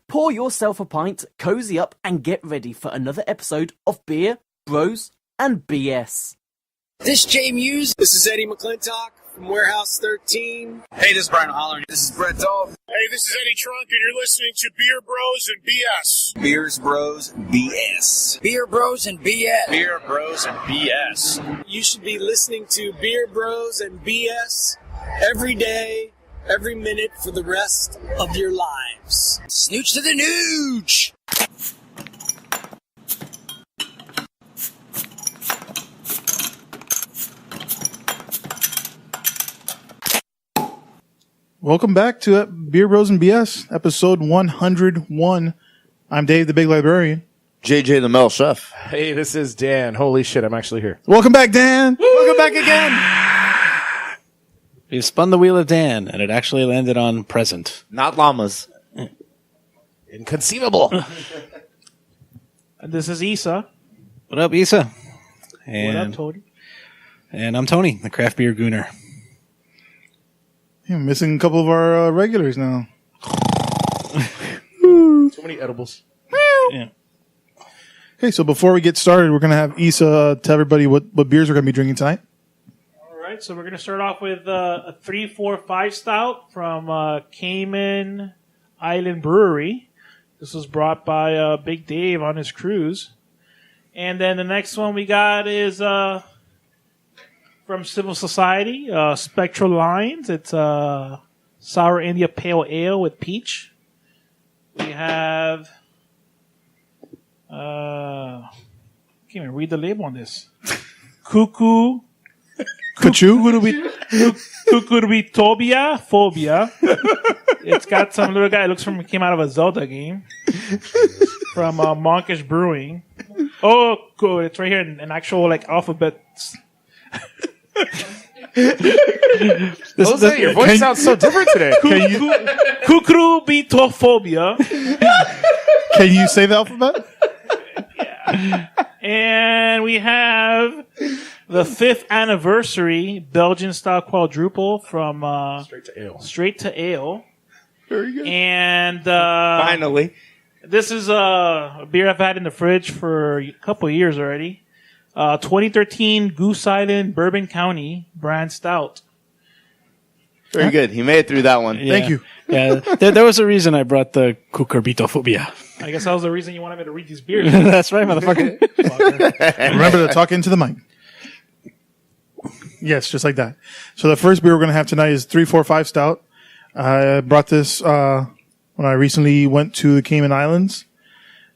Pour yourself a pint, cozy up, and get ready for another episode of Beer, Bros, and BS. This is Jay Muse. This is Eddie McClintock from Warehouse 13. Hey, this is Brian Holler. This is Brett Dahl. Hey, this is Eddie Trunk, and you're listening to Beer Bros and BS. Beers, Bros, BS. Beer Bros and BS. Beer, Bros, and BS. You should be listening to Beer Bros and BS every day, every minute for the rest of your lives. Snooch to the nooch! Welcome back to Beer Bros and BS, episode 101. I'm Dave, the Big Librarian. JJ, the Mel Chef. Hey, this is Dan. Holy shit, I'm actually here. Welcome back, Dan. Welcome back again. We've spun the wheel of Dan, and it actually landed on present. Not llamas. Inconceivable. And this is Issa. What up, Issa? What And, up, Tony? and I'm Tony, the craft beer gooner. Yeah, missing a couple of our regulars now. So many edibles. Yeah. Okay, so before we get started, we're going to have Issa tell everybody what beers we're going to be drinking tonight. All right, so we're going to start off with a 3-4-5 stout from Cayman Island Brewery. This was brought by Big Dave on his cruise. And then the next one we got is from Civil Society, Spectral Lines. It's Sour India Pale Ale with peach. We have... can't even read the label on this. Cuckoo. Cucurbitobia phobia. It's got some little guy. It looks from came out of a Zelda game. From Monkish Brewing. Oh, cool! It's right here in an actual like alphabet. Jose, your voice sounds so different today. Cucurbitophobia. Can you say the alphabet? Yeah. And we have the 5th anniversary Belgian style quadruple from Straight to Ale. Very good. And Finally. this is a beer I've had in the fridge for a couple of years already. 2013 Goose Island Bourbon County brand stout. Very good. He made it through that one. Yeah. Thank you. Yeah, there was a reason I brought the cucurbitophobia. I guess that was the reason you wanted me to read these beers. That's right, motherfucker. Remember to talk into the mic. Yes, just like that. So the first beer we're going to have tonight is 345 Stout. I brought this when I recently went to the Cayman Islands.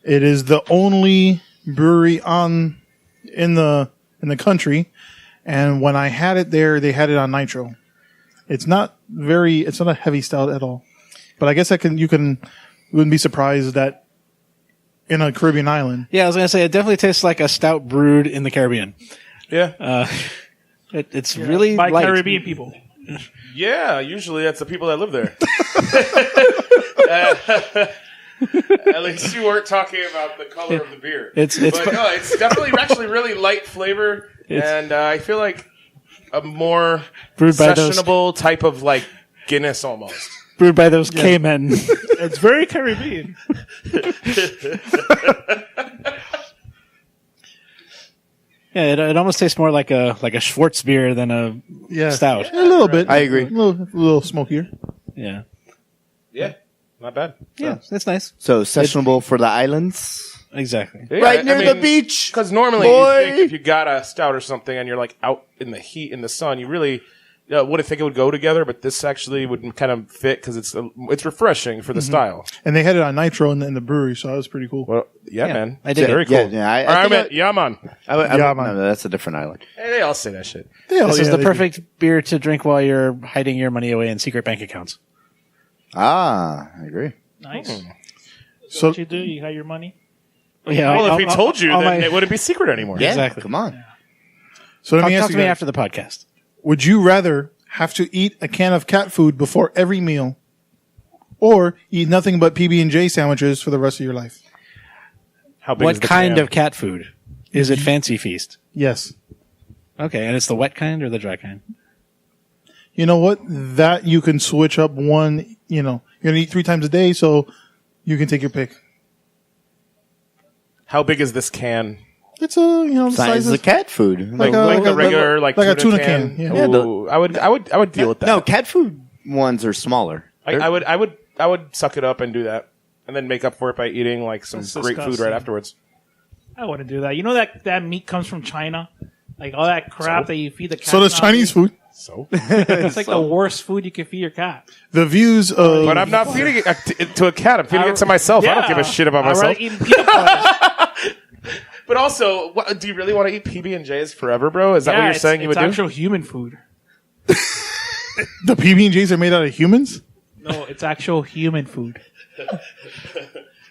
It is the only brewery in the country, and when I had it there, they had it on nitro. It's not a heavy stout at all. But I guess you wouldn't be surprised that in a Caribbean island. Yeah, I was going to say, it definitely tastes like a stout brewed in the Caribbean. Yeah. It's really by light. Caribbean people. Yeah, usually that's the people that live there. At least you weren't talking about the color of the beer. It's definitely actually really light flavor, and I feel like a more Brewed by those- sessionable type of like Guinness almost. brewed by those Cayman. It's very Caribbean. Yeah, it almost tastes more like a Schwartz beer than a stout. A little bit. I agree. A little smokier. Yeah. Yeah, not bad. Yeah, it's nice. So, sessionable for the islands. Exactly. Yeah, Right near the beach. Because normally boy. you think if you got a stout or something and you're like out in the heat in the sun, you really wouldn't think it would go together. But this actually would kind of fit because it's refreshing for the style. And they had it on nitro in the brewery, so that was pretty cool. Well, yeah, man, I did very it. cool. Yeah, I meant Yaman. Yeah, man. No, that's a different island. Hey, they all say that shit. This is the perfect beer to drink while you're hiding your money away in secret bank accounts. Ah, I agree. Nice. So What you do? You hide your money? Yeah. Well, if he told you, then it wouldn't be secret anymore. Yeah, Exactly. Come on. So let me Talk ask to you me guys, after the podcast. would you rather have to eat a can of cat food before every meal or eat nothing but PB&J sandwiches for the rest of your life? How big is What the kind can? of cat food? Is it Fancy Feast? Yes. Okay, and it's the wet kind or the dry kind? You know what? That you can switch up one, you're going to eat 3 times a day, so You can take your pick. How big is this can? It's the Size of cat food. Like a regular like a tuna tuna can. Yeah. Yeah, Ooh, I would deal with that. No, cat food ones are smaller. I would suck it up and do that, and then make up for it by eating like some That's great food disgusting. right afterwards. I wouldn't do that. You know that meat comes from China, like all that crap that you feed the cat. So does Chinese food. So, It's like the worst food you can feed your cat. The views of but I'm not feeding it to a cat. I'm feeding it to myself. I don't give a shit about I'd rather myself. eat peanut butter. But also, do you really want to eat PB and J's forever, bro? Is that what you're saying you would it's do? actual human food. the PB&Js are made out of humans. No, it's actual human food.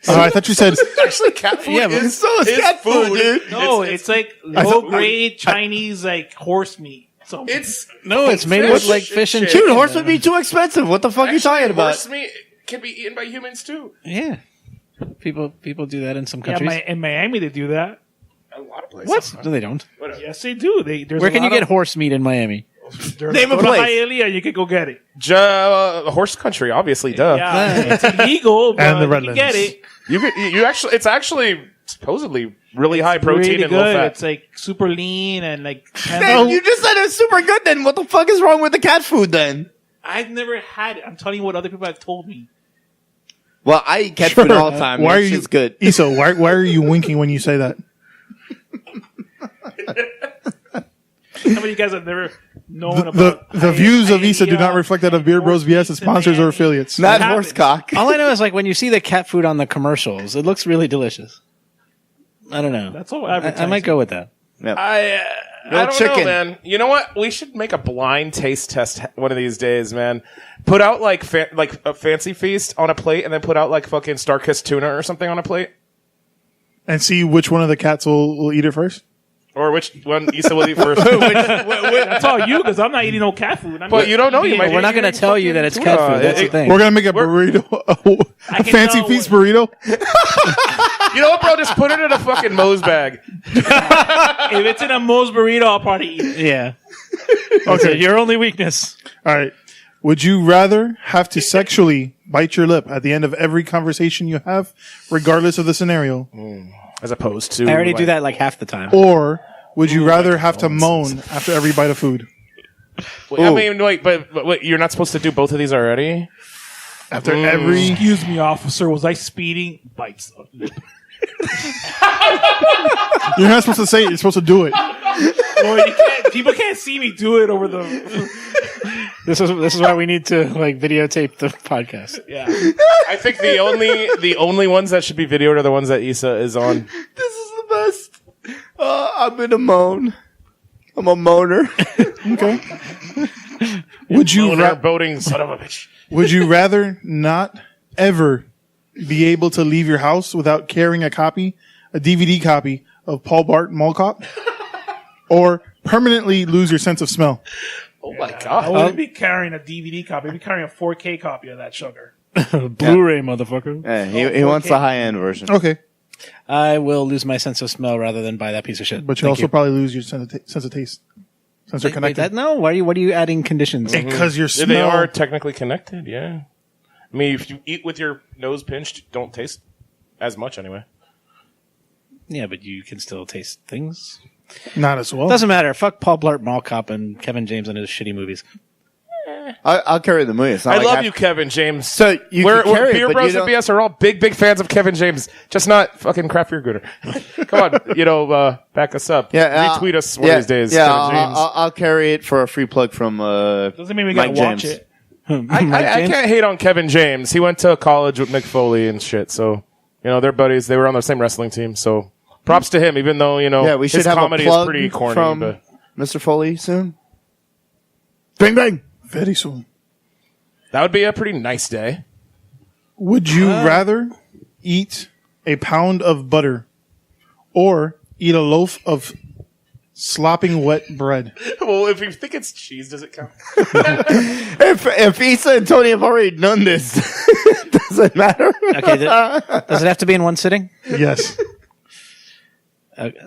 I thought you said Actually, cat food Yeah, but is, so is cat food, dude. No, it's like low grade Chinese like horse meat. So it's No, it's made with like fish and shit. chicken. Dude, horse would be too expensive. What the fuck are you talking about? Horse meat can be eaten by humans too. Yeah. People do that in some yeah, countries. in Miami they do that. A lot of places. What? No, they don't. Yes, they do. There's Where a can you lot get of- horse meat in Miami? Name a Go to place. Hialeah, you can go get it. Horse country, obviously, duh. Yeah, it's illegal, but And the you can Redlands. get it. You actually, it's actually supposedly really high protein Really and low good. fat. It's like super lean and like. Then you just said it was super good. Then what the fuck is wrong with the cat food? Then I've never had it. I'm telling you what other people have told me. well, I eat cat food all the time. Why That are you shit's good? Issa, why are you winking when you say that? How many of you guys have never known about The views of Hialeah, Issa do not reflect that of Beer Bros BS, its sponsors or affiliates. Not It happens. horse cock. All I know is like when you see the cat food on the commercials, it looks really delicious. I don't know. That's all I might go with that. I don't chicken. know, man. You know what? We should make a blind taste test one of these days, man. Put out like a fancy feast on a plate, and then put out like fucking Star-Kissed tuna or something on a plate. And see which one of the cats will eat it first. Or which one Issa will eat first. That's all you, because I'm not eating no cat food. But you don't know. You might. We're not going to tell you that it's cat food. That's the thing. We're going to make a burrito, a can fancy tell feast burrito. You know what, bro? Just put it in a fucking Moe's bag. If it's in a Moe's burrito, I'll probably eat it. Yeah. Okay, your only weakness. All right. Would you rather have to sexually bite your lip at the end of every conversation you have, regardless of the scenario? As opposed to. I already do that like half the time. Or would you rather have to moan after every bite of food? I mean, wait, but wait, you're not supposed to do both of these already? After every... Excuse me, officer. Was I speeding? Bites of lip. You're not supposed to say it. You're supposed to do it. Well, people can't see me do it over the. This is why we need to like videotape the podcast. Yeah. I think the only ones that should be videoed are the ones that Issa is on. This is the best. I'm gonna moan. I'm a moaner. Okay. Would you boating son of a bitch. Would you rather not ever be able to leave your house without carrying a DVD copy of Paul Blart Mall Cop, or permanently lose your sense of smell? Oh my I god. wouldn't be carrying a DVD copy. I'd be carrying a 4K copy of that sugar. Blu-ray, motherfucker. Yeah, he wants the high end version. Okay, I will lose my sense of smell rather than buy that piece of shit. but you also probably lose your sense of taste. Since they're connected. No, what are you adding conditions? Because your smell... They are technically connected, yeah. I mean, if you eat with your nose pinched, don't taste as much anyway. Yeah, but you can still taste things. Not as well. Doesn't matter. Fuck Paul Blart Mall Cop and Kevin James and his shitty movies. I'll carry the movie. It's not I like love you, Kevin James. So you we're can carry it, Beer but Bros you and don't- BS are all big fans of Kevin James, just not fucking craft beer gooder. Come on, back us up. Yeah, retweet us one of these days. Yeah, Kevin James. I'll carry it for a free plug from Doesn't mean we Mike gotta watch James. it. I can't hate on Kevin James. He went to college with Mick Foley and shit, so they're buddies. They were on the same wrestling team, so props to him. Even though Yeah, we should his have a comedy plug is pretty corny. from But Mr. Foley soon. Bang bang. Very soon. that would be a pretty nice day. Would you rather eat a pound of butter or eat a loaf of slopping wet bread? Well, if you think it's cheese, does it count? If Issa and Tony have already done this, does it matter? Okay, does it have to be in one sitting? Yes.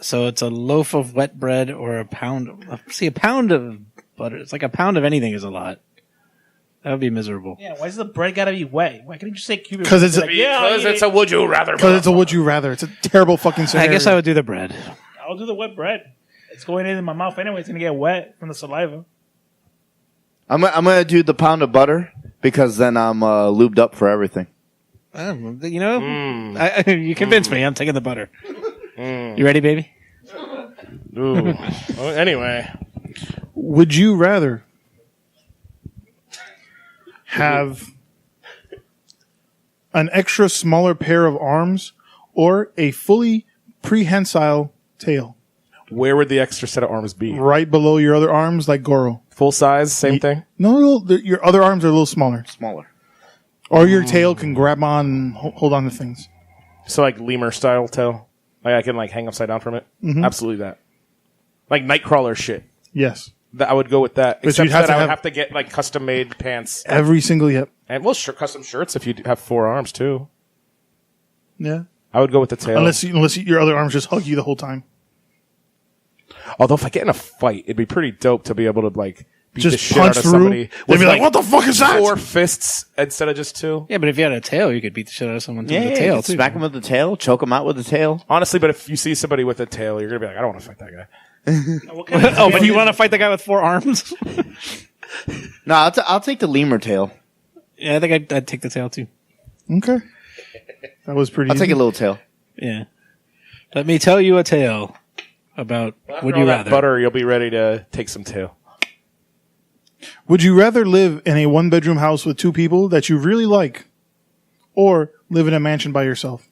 So it's a loaf of wet bread or a pound. See, a pound of butter. It's like a pound of anything is a lot. That would be miserable. Yeah, why does the bread gotta be wet? Why can't you just say Cuban? Because it's a would you rather. Because it's a would you rather. It's a terrible fucking scenario. I guess I would do the bread. I'll do the wet bread. It's going in my mouth anyway. It's gonna get wet from the saliva. I'm gonna do the pound of butter because then I'm lubed up for everything. You know, you convinced me. I'm taking the butter. You ready, baby? Ooh. Well, anyway, would you rather have an extra smaller pair of arms or a fully prehensile tail? where would the extra set of arms be? Right below your other arms, like Goro. Full size, same thing? No, your other arms are a little smaller. Smaller. Or your tail can grab on and hold on to things. So like lemur style tail? Like I can like hang upside down from it? Mhm. Absolutely that. Like Nightcrawler shit. Yes. I would go with that. But Except you'd have that to I would have- have to get like custom made pants. Every single, yep. And well, custom shirts if you have 4 arms too. Yeah. I would go with the tail. Unless your other arms just hug you the whole time. Although if I get in a fight, it'd be pretty dope to be able to like beat Just the shit punch out of through? somebody. They'd be like, "What the fuck is that?" 4 fists instead of just 2. Yeah, but if you had a tail, you could beat the shit out of someone with Yeah, the tail, you too. smack him with the tail, choke him out with the tail. Honestly, but if you see somebody with a tail, you're gonna be like, I don't want to fight that guy. Oh, but you want to fight the guy with 4 arms? No, I'll take the lemur tail. Yeah, I think I'd take the tail, too. Okay. That was pretty I'll easy. take a little tail. Yeah. Let me tell you a tale about After would all you that rather. butter, you'll be ready to take some tail. Would you rather live in a one-bedroom house with 2 people that you really like, or live in a mansion by yourself?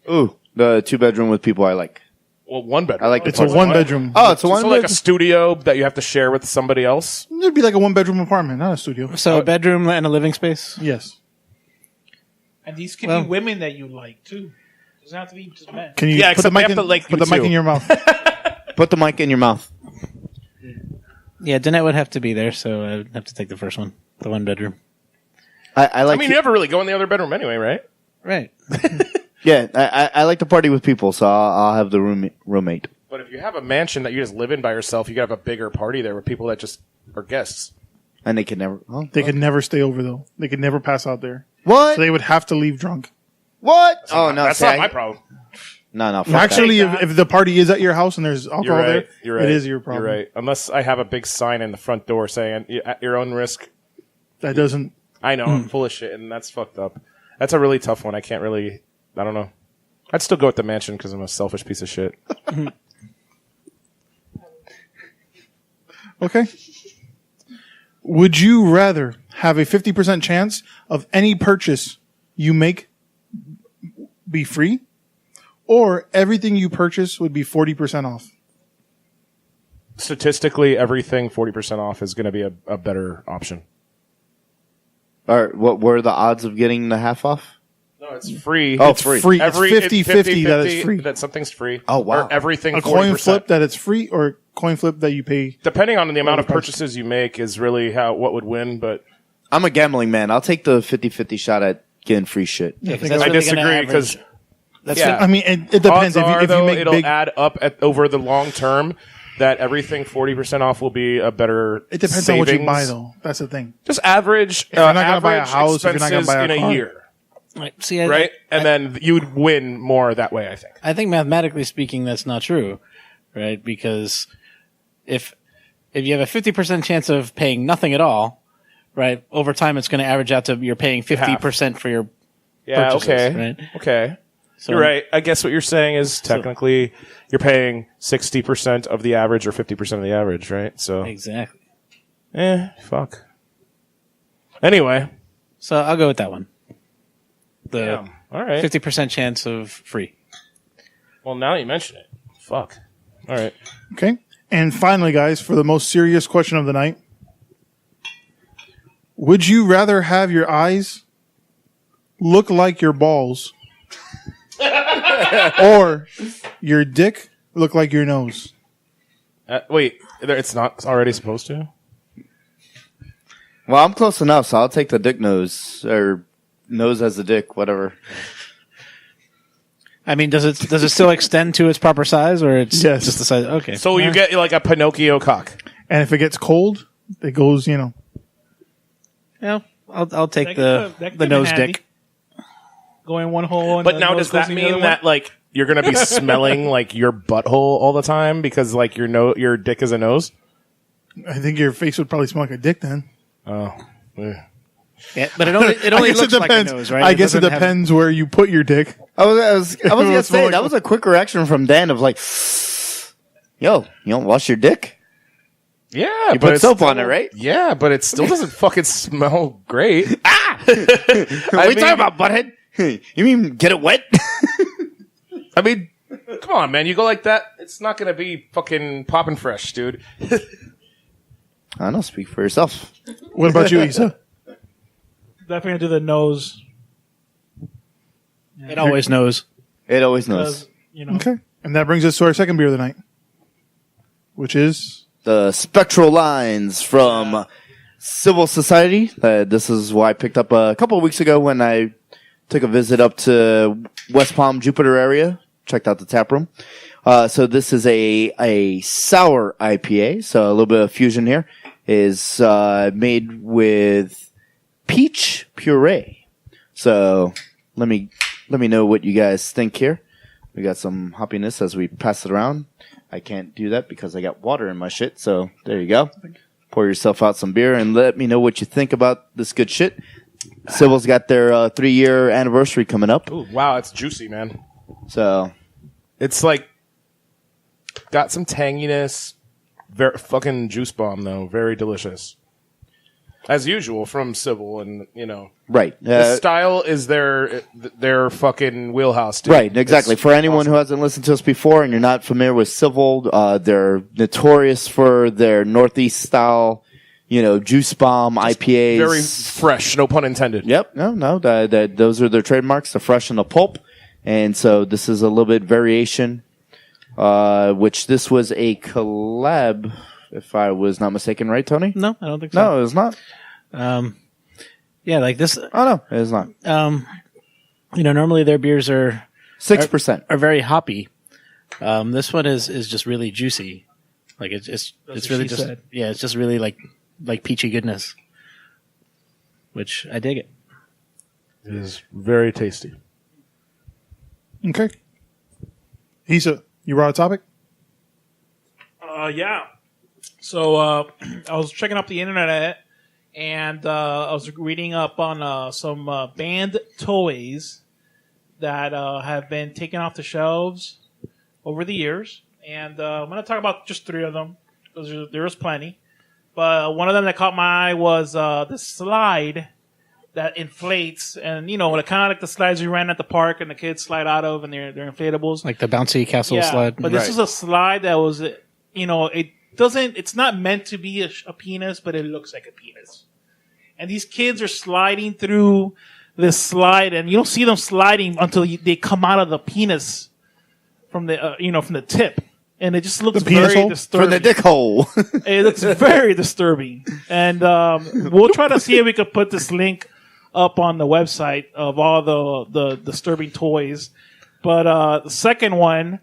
Ooh, the 2-bedroom with people I like. Well, 1 bedroom. I like It's a one-bedroom. Oh, it's a So like a 1-bedroom. studio that you have to share with somebody else. It'd be like a one-bedroom apartment, not a studio. So a bedroom and a living space? Yes. And these can Well- be women that you like too. Doesn't have to be just men. Can you Yeah, put the except they mic have in, to like put you the mic too. in your mouth? Put the mic in your mouth. Yeah, Danette would have to be there, so I'd have to take the first one, the 1 bedroom. I like. I mean, you never really go in the other bedroom anyway, right? Right. Yeah, I like to party with people, so I'll have the roommate. But if you have a mansion that you just live in by yourself, you could have a bigger party there with people that just are guests. And they can never. Oh, They could never stay over, though. They could never pass out there. what? So they would have to leave drunk. What? Oh no, That's see, not my problem. No, fuck Actually, that. if the party is at your house and there's alcohol You're right. there, You're right. it is your problem. You're right. Unless I have a big sign in the front door saying at your own risk. That doesn't... I know I'm full of shit, and that's fucked up. That's a really tough one. I can't really. I don't know. I'd still go with the mansion because I'm a selfish piece of shit. Okay. Would you rather have a 50% chance of any purchase you make be free, or everything you purchase would be 40% off? Statistically, everything 40% off is going to be a better option. All right, what were the odds of getting the half off? No, it's free. Oh, It's free. free. Every, It's 50-50 that it's free. That something's free. Oh, wow. Or everything A 40%. coin flip that it's free, or a coin flip that you pay. Depending on the amount of price. purchases you make is really what would win, but I'm a gambling man. I'll take the 50-50 shot at getting free shit. Yeah, 'cause think that's I really disagree gonna because That's yeah. I mean, it depends. odds are, If you make it'll big... add up over the long term that everything 40% off will be a better It depends savings. on what you buy, though. That's the thing. Just average, If you're not gonna buy a average house, if you're not gonna expenses buy a in a car. year, Right. See, right? And then you'd win more that way, I think. I think mathematically speaking, that's not true, right? Because if you have a 50% chance of paying nothing at all, right, over time it's going to average out to you're paying 50% for your Yeah, purchases, okay. right? Okay. So, You're right. I guess what you're saying is technically you're paying 60% of the average or 50% of the average, right? So, Exactly. fuck. Anyway. So I'll go with that one. The All right. 50% chance of free. Well, now you mention it. Fuck. All right. Okay. And finally, guys, for the most serious question of the night, would you rather have your eyes look like your balls or your dick look like your nose? Wait, it's not already supposed to? Well, I'm close enough, so I'll take the dick nose or nose as a dick, whatever. I mean, does it still extend to its proper size, or it's Yes. just the size? Okay. So you get like a Pinocchio cock. And if it gets cold, it goes, Yeah, I'll take that the could be nose handy. dick. Going one hole. And But the now nose does that goes in the other mean one? that like you're gonna be smelling like your butthole all the time because like your dick is a nose? I think your face would probably smell like a dick then. Oh. Yeah, but it only I guess looks it like depends. a nose, right? I guess it doesn't have- depends where you put your dick. I was gonna say like- that was a quick reaction from Dan of like, yo, you don't wash your dick? Yeah, You but put it's soap on still- it, right? Yeah, but it still doesn't fucking smell great. What are you talking about, butthead? You mean get it wet? I mean, come on, man. You go like that, it's not gonna be fucking popping fresh, dude. I don't know. Speak for yourself. What about you, Issa? Definitely do the nose. It always knows. It always knows. Because, you know, Okay. And that brings us to our second beer of the night, which is The spectral lines from Civil Society. This is what I picked up a couple of weeks ago when I took a visit up to West Palm, Jupiter area. Checked out the tap room. So this is a sour IPA. So a little bit of fusion here. Is made with peach puree. So let me know what you guys think here. We got some hoppiness as we pass it around. I can't do that because I got water in my shit. So there you go. Pour yourself out some beer and let me know what you think about this good shit. Civil's got their 3-year anniversary coming up. Ooh, wow, it's juicy, man. So It's like got some tanginess. Very fucking juice bomb though. Very delicious. As usual from Civil, and you know, right. the style is their fucking wheelhouse. Dude. Right, exactly. It's For anyone awesome. who hasn't listened to us before and you're not familiar with Civil, they're notorious for their Northeast style, juice bomb IPAs. Very fresh, no pun intended. Yep. No. Those are their trademarks. They're fresh in the pulp. And so this is a little bit variation, which this was a collab, if I was not mistaken, right, Tony? No, I don't think so. No, it was not. Yeah, like this. Oh, no, it is not. Normally their beers are 6%. very hoppy. This one is just really juicy. Like it's really she just said. it's just really like peachy goodness, which I dig it. It is very tasty. okay. Issa, you brought a topic? yeah. So I was checking up the internet, and I was reading up on some banned toys that have been taken off the shelves over the years. And I'm going to talk about just 3 of them, because there was plenty. But one of them that caught my eye was the slide that inflates, and kind of like the slides you ran at the park and the kids slide out of, and they're inflatables. Like the bouncy castle slide. But this is a slide that was, it's not meant to be a penis, but it looks like a penis. And these kids are sliding through this slide, and you don't see them sliding until they come out of the penis from the, from the tip. And it just looks penis very hole? disturbing. From the dick hole. It looks very disturbing. And we'll try to see if we could put this link up on the website of all the disturbing toys. But the second one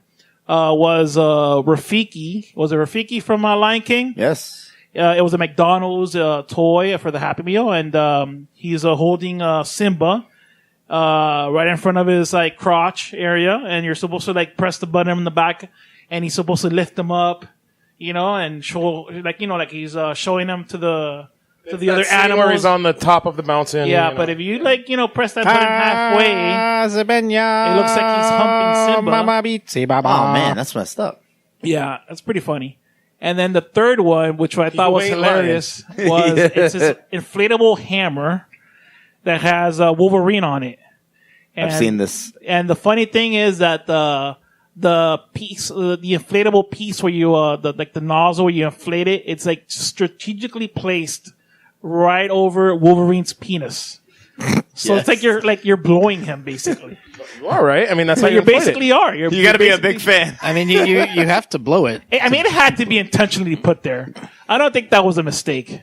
was Rafiki. Was it Rafiki from Lion King? Yes. It was a McDonald's toy for the Happy Meal, and he's holding Simba right in front of his crotch area, and you're supposed to press the button in the back, and he's supposed to lift him up, and show he's showing him to the other scene animals. where he's on the top of the mountain. Yeah, but if you press that button halfway, it looks like he's humping Simba. Oh, man, that's messed up. Yeah, that's pretty funny. And then the third one, which I thought was ain't hilarious, was it's this inflatable hammer that has Wolverine on it. And, I've seen this. And the funny thing is that the piece, the inflatable piece where you the nozzle where you inflate it, it's strategically placed right over Wolverine's penis. So Yes. it's like you're blowing him basically. You are right. I mean, that's So how you inflate basically it. are. You got to be a big fan. I mean, you have to blow it. I mean, it had to be intentionally put there. I don't think that was a mistake.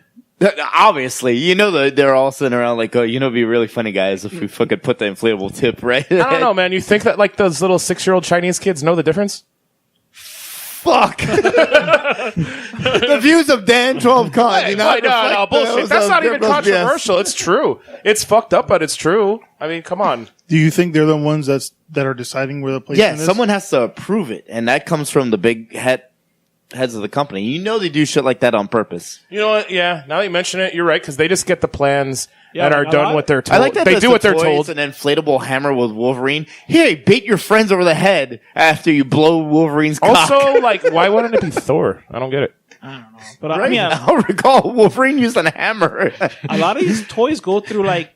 Obviously, they're all sitting around like, it'd be really funny, guys, if we fucking put the inflatable tip right. I don't know, man. You think that those little 6-year-old Chinese kids know the difference? fuck. The views of Dan 12 Con. No, bullshit. That's not even controversial. It's true. It's fucked up, but it's true. I mean, come on. Do you think they're the ones that are deciding where the placement is? Someone has to approve it, and that comes from the big heads of the company. You know they do shit like that on purpose. You know what? Yeah, now that you mention it, you're right, because they just get the plans and are done what they're told. I like that they do what they're told. An inflatable hammer with Wolverine. Here, bait your friends over the head after you blow Wolverine's cock. Also, like, why wouldn't it be Thor? I don't get it. I don't know. But Right? I mean, I don't recall Wolverine using a hammer. a lot of these toys go through like,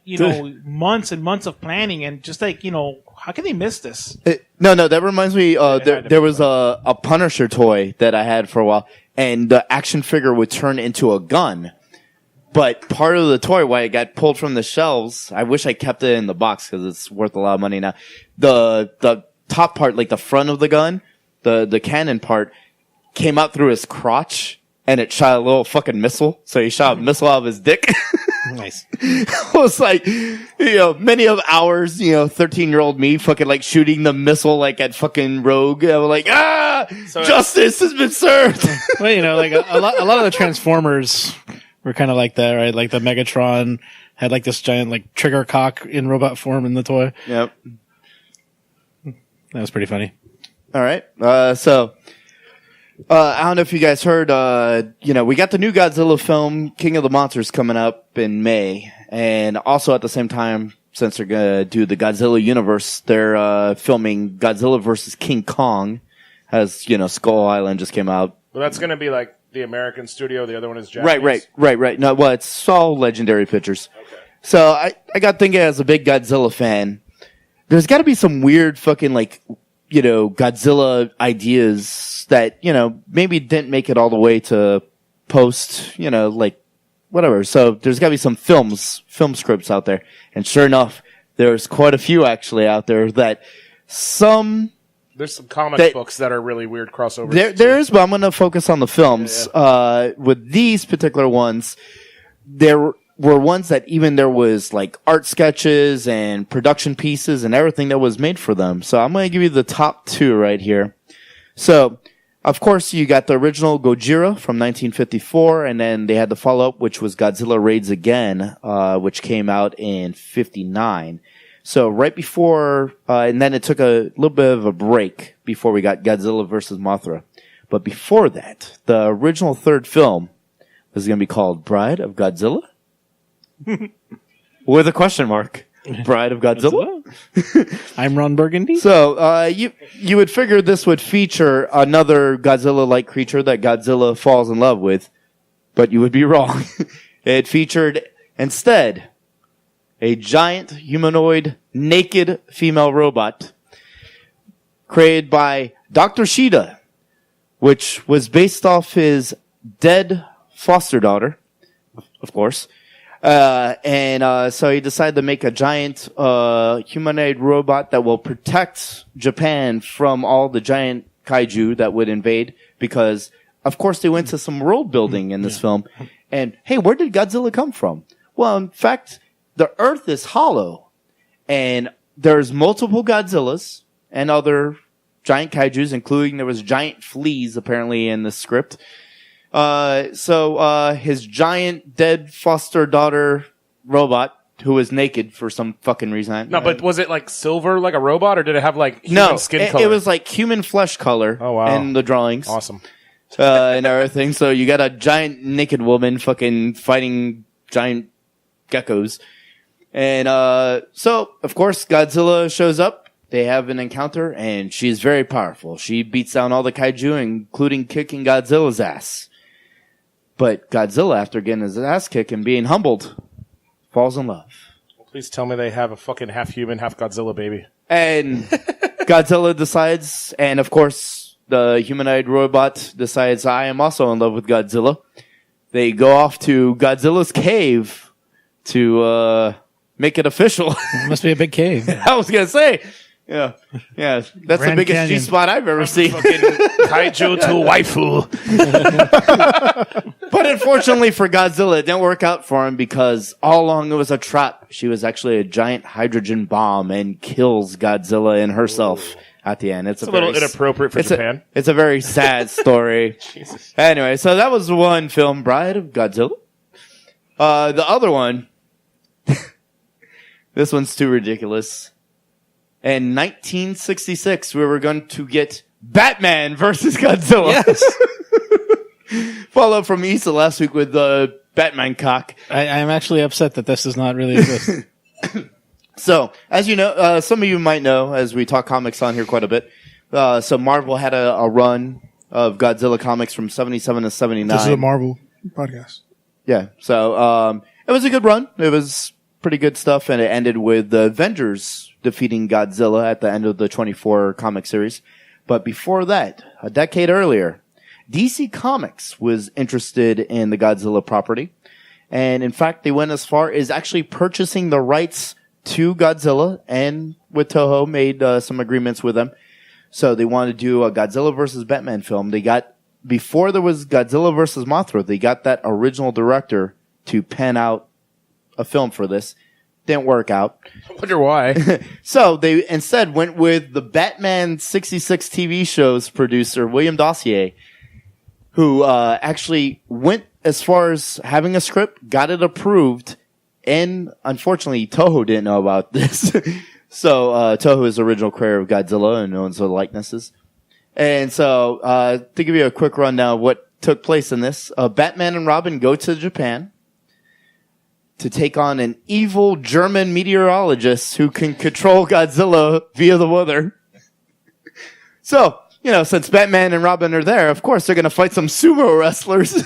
months and months of planning and just like, how can they miss this? No, that reminds me, there was a Punisher toy that I had for a while, and the action figure would turn into a gun. But part of the toy, why it got pulled from the shelves, I wish I kept it in the box because it's worth a lot of money now. The top part, like the front of the gun, the cannon part, came out through his crotch, and it shot a little fucking missile. So he shot a missile out of his dick. Nice. It was like, many of hours, 13-year-old me fucking like shooting the missile like at fucking Rogue. I was like, justice has been served. Well, like a lot of the Transformers were kind of like that, right? Like the Megatron had like this giant like trigger cock in robot form in the toy. Yep. That was pretty funny. All right. I don't know if you guys heard, we got the new Godzilla film, King of the Monsters, coming up in May. And also at the same time, since they're going to do the Godzilla universe, they're filming Godzilla versus King Kong. As, Skull Island just came out. Well, that's going to be like the American studio. The other one is Japanese. Right. No, well, it's all Legendary Pictures. Okay. So I got thinking as a big Godzilla fan, there's got to be some weird fucking like, Godzilla ideas that, maybe didn't make it all the way to post, like whatever. So there's got to be some film scripts out there. And sure enough, there's quite a few actually out there that there's some comic books that are really weird crossovers. There is, but I'm going to focus on the films. Yeah. With these particular ones, there were ones that even there was like art sketches and production pieces and everything that was made for them. So I'm going to give you the top two right here. So, of course, you got the original Gojira from 1954, and then they had the follow-up, which was Godzilla Raids Again, which came out in 59. So right before, and then it took a little bit of a break before we got Godzilla versus Mothra. But before that, the original third film was going to be called Bride of Godzilla? With a question mark. Bride of Godzilla? I'm Ron Burgundy. So, you would figure this would feature another Godzilla-like creature that Godzilla falls in love with, but you would be wrong. It featured, instead, a giant, humanoid, naked female robot created by Dr. Shida, which was based off his dead foster daughter, of course. So he decided to make a giant humanoid robot that will protect Japan from all the giant kaiju that would invade, because, of course, they went to some world building in this film. And, hey, where did Godzilla come from? Well, in fact, the Earth is hollow, and there's multiple Godzillas and other giant kaijus, including there was giant fleas, apparently, in the script. So his giant dead foster daughter robot, who was naked for some fucking reason. No, but was it like silver, like a robot, or did it have like human skin color? It was like human flesh color. Oh, wow. In the drawings. Awesome. And everything. So you got a giant naked woman fucking fighting giant geckos. And, so, of course, Godzilla shows up. They have an encounter, and she's very powerful. She beats down all the kaiju, including kicking Godzilla's ass. But Godzilla, after getting his ass kicked and being humbled, falls in love. Please tell me they have a fucking half human, half Godzilla baby. And Godzilla decides, and of course, the humanoid robot decides, I am also in love with Godzilla. They go off to Godzilla's cave to make it official. It must be a big cave. I was going to say. Yeah. That's Grand the biggest Canyon. G-spot I've ever seen. Kaiju to waifu. But unfortunately for Godzilla, it didn't work out for him because all along it was a trap. She was actually a giant hydrogen bomb and kills Godzilla and herself at the end. It's a little inappropriate for Japan. It's a very sad story. Jesus. Anyway, so that was one film, Bride of Godzilla. The other one, this one's too ridiculous. In 1966, we were going to get Batman versus Godzilla. Yes. Follow from Issa last week with the Batman cock. I'm actually upset that this does not really exist. So, as you know, some of you might know, as we talk comics on here quite a bit, so Marvel had a run of Godzilla comics from 77 to 79. This is a Marvel podcast. Yeah, so it was a good run. It was pretty good stuff, and it ended with the Avengers defeating Godzilla at the end of the 24 comic series. But before that, a decade earlier, DC Comics was interested in the Godzilla property. And in fact, they went as far as actually purchasing the rights to Godzilla, and with Toho made some agreements with them. So they wanted to do a Godzilla versus Batman film. Before there was Godzilla versus Mothra, they got that original director to pen out a film for this. Didn't work out. I wonder why. So they instead went with the Batman 66 TV show's producer, William Dossier, who actually went as far as having a script, got it approved, and unfortunately, Toho didn't know about this. So Toho is the original creator of Godzilla and owns the likenesses. And so to give you a quick rundown of what took place in this, Batman and Robin go to Japan to take on an evil German meteorologist who can control Godzilla via the weather. So, you know, since Batman and Robin are there, of course they're going to fight some sumo wrestlers.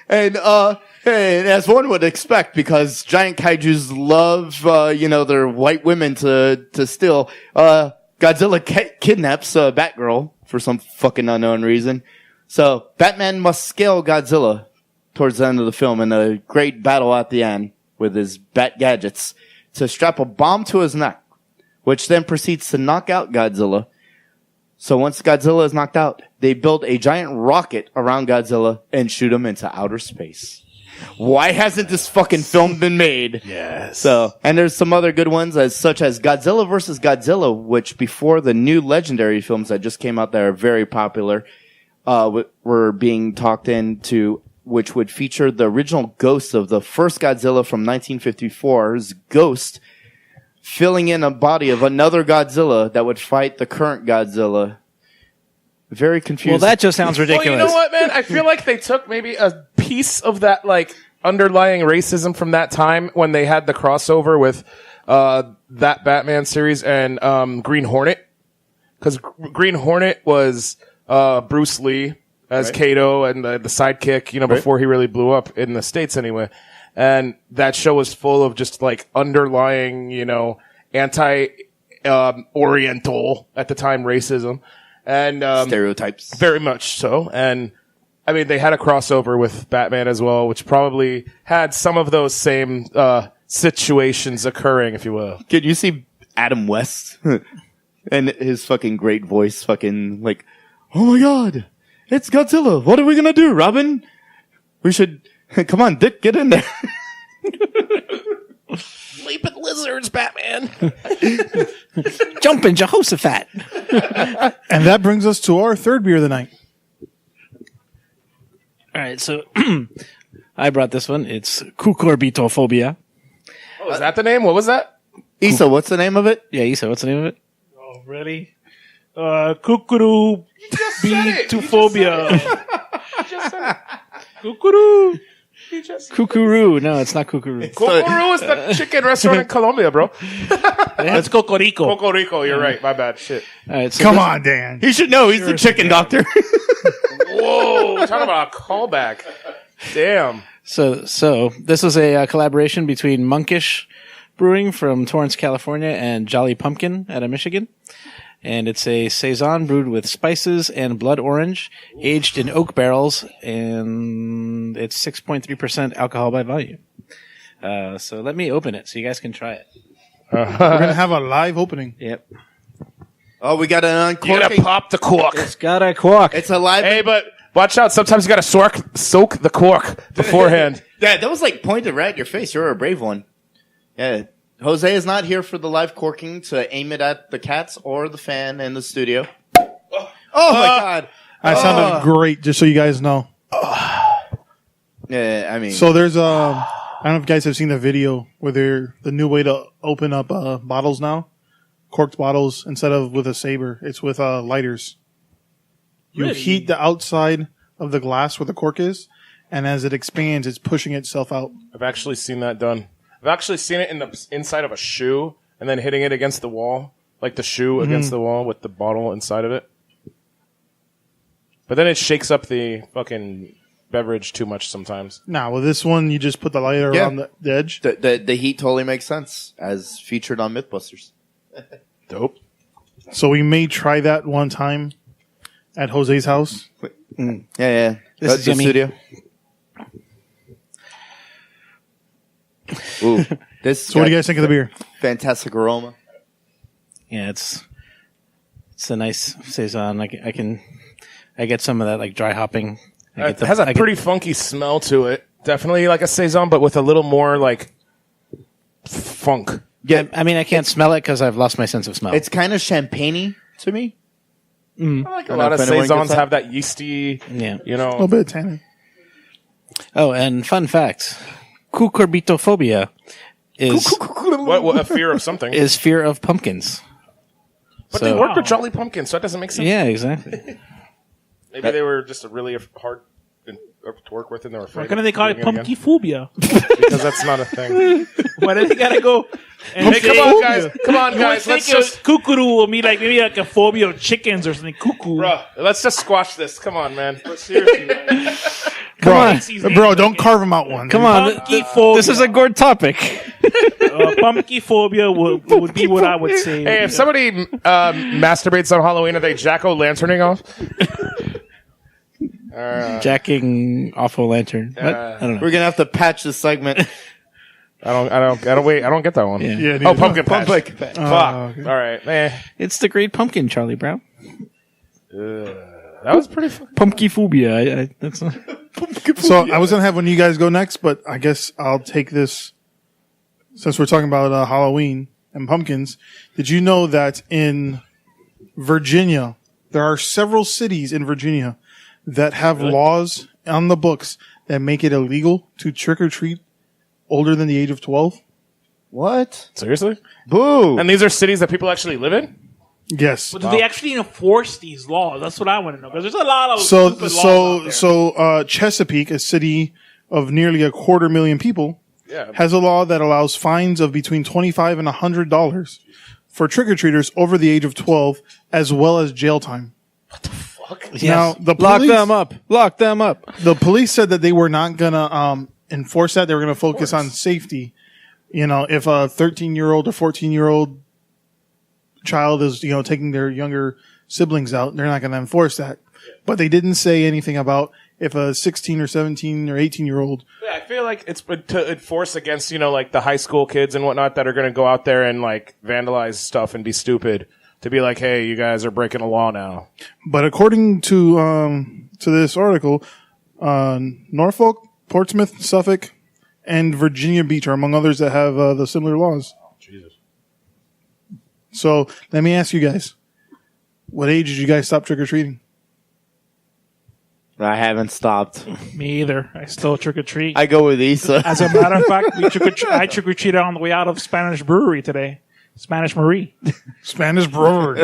And as one would expect, because giant kaijus love, their white women to steal, Godzilla kidnaps Batgirl for some fucking unknown reason. So Batman must scale Godzilla towards the end of the film in a great battle at the end with his bat gadgets to strap a bomb to his neck, which then proceeds to knock out Godzilla. So once Godzilla is knocked out, they build a giant rocket around Godzilla and shoot him into outer space. Why hasn't this fucking film been made? Yes. So, and there's some other good ones, such as Godzilla versus Godzilla, which before the new Legendary films that just came out that are very popular, were being talked into, which would feature the original ghost of the first Godzilla from 1954's Ghost, filling in a body of another Godzilla that would fight the current Godzilla. Very confusing. Well, that just sounds ridiculous. Well, you know what, man? I feel like they took maybe a piece of that, like, underlying racism from that time when they had the crossover with that Batman series and Green Hornet. Because Green Hornet was Bruce Lee as Kato and the sidekick, before he really blew up in the States anyway. And that show was full of just, like, underlying, anti-Oriental, at the time, racism. And stereotypes. Very much so. And, I mean, they had a crossover with Batman as well, which probably had some of those same situations occurring, if you will. Could you see Adam West? And his fucking great voice, fucking, like, oh my god, it's Godzilla. What are we gonna do, Robin? We should... Come on, Dick, get in there. Leaping lizards, Batman. Jumping Jehoshaphat. And that brings us to our third beer of the night. All right, so I brought this one. It's Cucurbitophobia. Oh, is that the name? What was that? Issa, what's the name of it? Yeah, Issa, what's the name of it? Oh, really? Cucurbitophobia. Cuckoo. Kukuru. No, it's not Kukuru. Kukuru is the chicken restaurant in Colombia, bro. That's Cocorico. Cocorico, you're right. My bad. Shit. All right, so Come on, Dan. He should know. He's the chicken doctor. Whoa. Talk about a callback. Damn. So this is a collaboration between Monkish Brewing from Torrance, California, and Jolly Pumpkin out of Michigan. And it's a saison brewed with spices and blood orange, aged in oak barrels, and it's 6.3% alcohol by volume. So let me open it so you guys can try it. We're going to have a live opening. Yep. Oh, we got an uncorking. You gotta pop the cork. It's got a cork. It's a live... Hey, but watch out. Sometimes you gotta soak the cork beforehand. Yeah, that was like pointed right at your face. You're a brave one. Yeah. Jose is not here for the live corking to aim it at the cats or the fan in the studio. Oh my God! That sounded great. Just so you guys know. Yeah, I mean, So there's I don't know if you guys have seen the video where they're the new way to open up bottles now, corked bottles instead of with a saber, it's with lighters. You Really? heat the outside of the glass where the cork is, and as it expands, it's pushing itself out. I've actually seen that done. I've actually seen it in the inside of a shoe and then hitting it against the wall, like the shoe against the wall with the bottle inside of it. But then it shakes up the fucking beverage too much sometimes. Nah, with this one, you just put the lighter Yeah. around the edge. the heat totally makes sense as featured on Mythbusters. Dope. So we may try that one time at Jose's house. Yeah. This is the yummy. studio. Ooh, this. So what do you guys think of the beer? Fantastic aroma. Yeah, it's a nice saison. I get some of that like dry hopping. It has a pretty funky smell to it. Definitely like a saison, but with a little more like funk. Yeah, I mean, I can't smell it because I've lost my sense of smell. it's kind of champagne-y to me. I like a I lot know of if anyone saisons gets that. have that yeasty, Yeah. you A little know. bit of tannin. Oh, and fun fact: cucurbitophobia is What a fear of something. fear of pumpkins. But they work with Jolly Pumpkin, so that doesn't make sense. Yeah, exactly. Maybe they were just really hard to work with and they were afraid. Why couldn't they call it of doing pumpkin phobia? again. Because that's not a thing. Why do they gotta go? And Hey, come on, guys. Come on, guys. Let's just... Kukuru will be like maybe like a phobia of chickens or something. Cuckoo. Bruh, let's just squash this. Come on, man. Seriously, man. Bro, don't carve them out one. Come on, Pumpkin phobia. this is a gourd topic. Pumpkin phobia would be what I would say. Hey, if somebody masturbates on Halloween, are they jack-o'-lanterning off? Jacking off a lantern. What? I don't know. We're gonna have to patch this segment. I don't get that one. Yeah. Yeah, Oh, pumpkin patch. Pumpkin patch. Fuck. okay. All right. It's the Great Pumpkin, Charlie Brown. That was pretty fun. Pumpkin phobia. That's not... So I was gonna have one of you guys go next, but I guess I'll take this since we're talking about Halloween and pumpkins. Did you know that in Virginia there are several cities in Virginia that have laws on the books that make it illegal to trick or treat older than the age of 12? What? Seriously? Boo! And these are cities that people actually live in? Yes. But do they actually enforce these laws? That's what I want to know. Because there's a lot of stupid laws out there. Chesapeake, a city of nearly 250,000 people, Yeah. has a law that allows fines of between $25 and $100 for trick-or-treaters over the age of 12, as well as jail time. Yes. Now, the Lock police- them up. Lock them up. The police said that they were not going to enforce that. They were going to focus on safety. You know, if a 13-year-old or 14-year-old child is, taking their younger siblings out, they're not going to enforce that. But they didn't say anything about if a 16 or 17 or 18-year-old. Yeah, I feel like it's to enforce against, like the high school kids and whatnot that are going to go out there and like vandalize stuff and be stupid. To be like, hey, you guys are breaking the law now. But according to this article, Norfolk, Portsmouth, Suffolk, and Virginia Beach are among others that have the similar laws. Jesus. So let me ask you guys, what age did you guys stop trick-or-treating? I haven't stopped. Me either. I still trick or treat. I go with Issa. As a matter of fact, I trick or treated on the way out of Spanish Brewery today. Spanish Marie. Spanish brewery.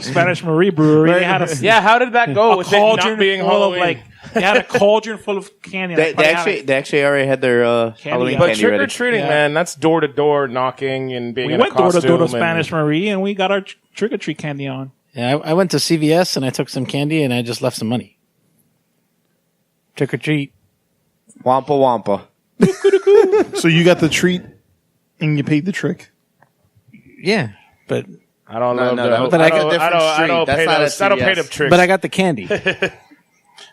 Spanish Marie Brewery. They had Yeah, how did that go a with it cauldron not being full Halloween? of they had a cauldron full of candy. They actually already had their Halloween yeah. But candy trick or ready. treating, Yeah. man, that's door to door knocking and being We in a went door to costume. door to and- Spanish Marie, and we got our trick or treat candy on. Yeah, I went to CVS and I took some candy and I just left some money. Trick or treat. Wampa wampa. So you got the treat and you paid the trick. Yeah, but I don't know. No, But I got a different I street. don't That's pay not those. a I don't pay CVS. them tricks. I got the candy.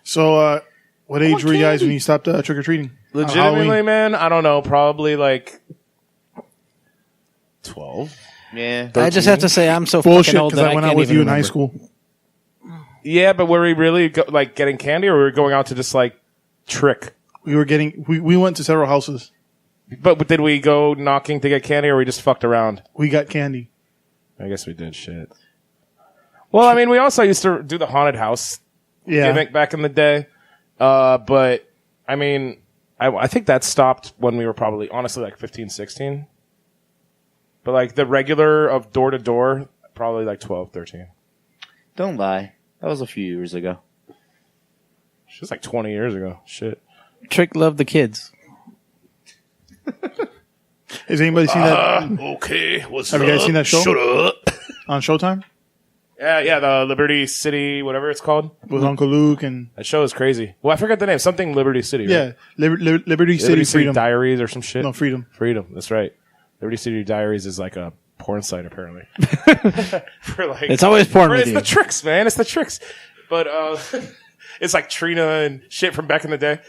So what age were you guys when you stopped trick-or-treating? Legitimately, man, I don't know. Probably like 12. Yeah. I just have to say I'm so fucking Bullshit, old because that I went out can't with even you in high remember. school. Yeah, but were we really getting candy, or were we going out to just like trick? We went to several houses. But did we go knocking to get candy, or we just fucked around? We got candy. I guess we did. Shit. Well, I mean, we also used to do the haunted house gimmick back in the day. But I mean, I think that stopped when we were probably honestly like 15, 16. But like the regular of door to door, probably like 12, 13. Don't lie. That was a few years ago. She was like 20 years ago. Shit. Trick loved the kids. Has anybody seen that? Okay, what's Have up? you guys seen that show? Shut up. On Showtime? Yeah, the Liberty City, whatever it's called. With Uncle Luke and... That show is crazy. Well, I forgot the name. Something Liberty City, Yeah. right? Liberty City Freedom. Diaries or some shit. No, Freedom. Freedom, that's right. Liberty City Diaries is like a porn site, apparently. For like, It's always porn with it's you. the tricks, man. It's the tricks. But it's like Trina and shit from back in the day.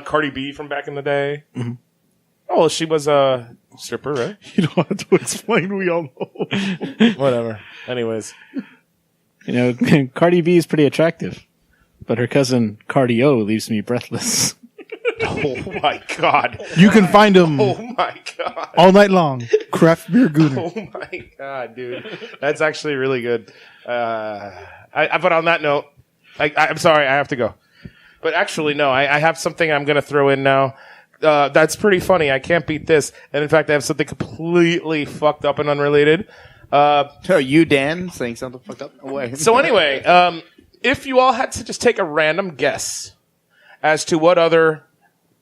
Cardi B from back in the day. Mm-hmm. Oh, well, she was a stripper, right? You don't have to explain. We all know. Whatever. Anyways. You know, Cardi B is pretty attractive, but her cousin Cardio leaves me breathless. Oh my God. You can find them Oh my God. all night long. Craft Beer Gooner. Oh my God, dude. That's actually really good. But on that note, I'm sorry, I have to go. But actually, no, I have something I'm going to throw in now. That's pretty funny. I can't beat this. And in fact, I have something completely fucked up and unrelated. So you, Dan, saying something fucked up? No way. So anyway, if you all had to just take a random guess as to what other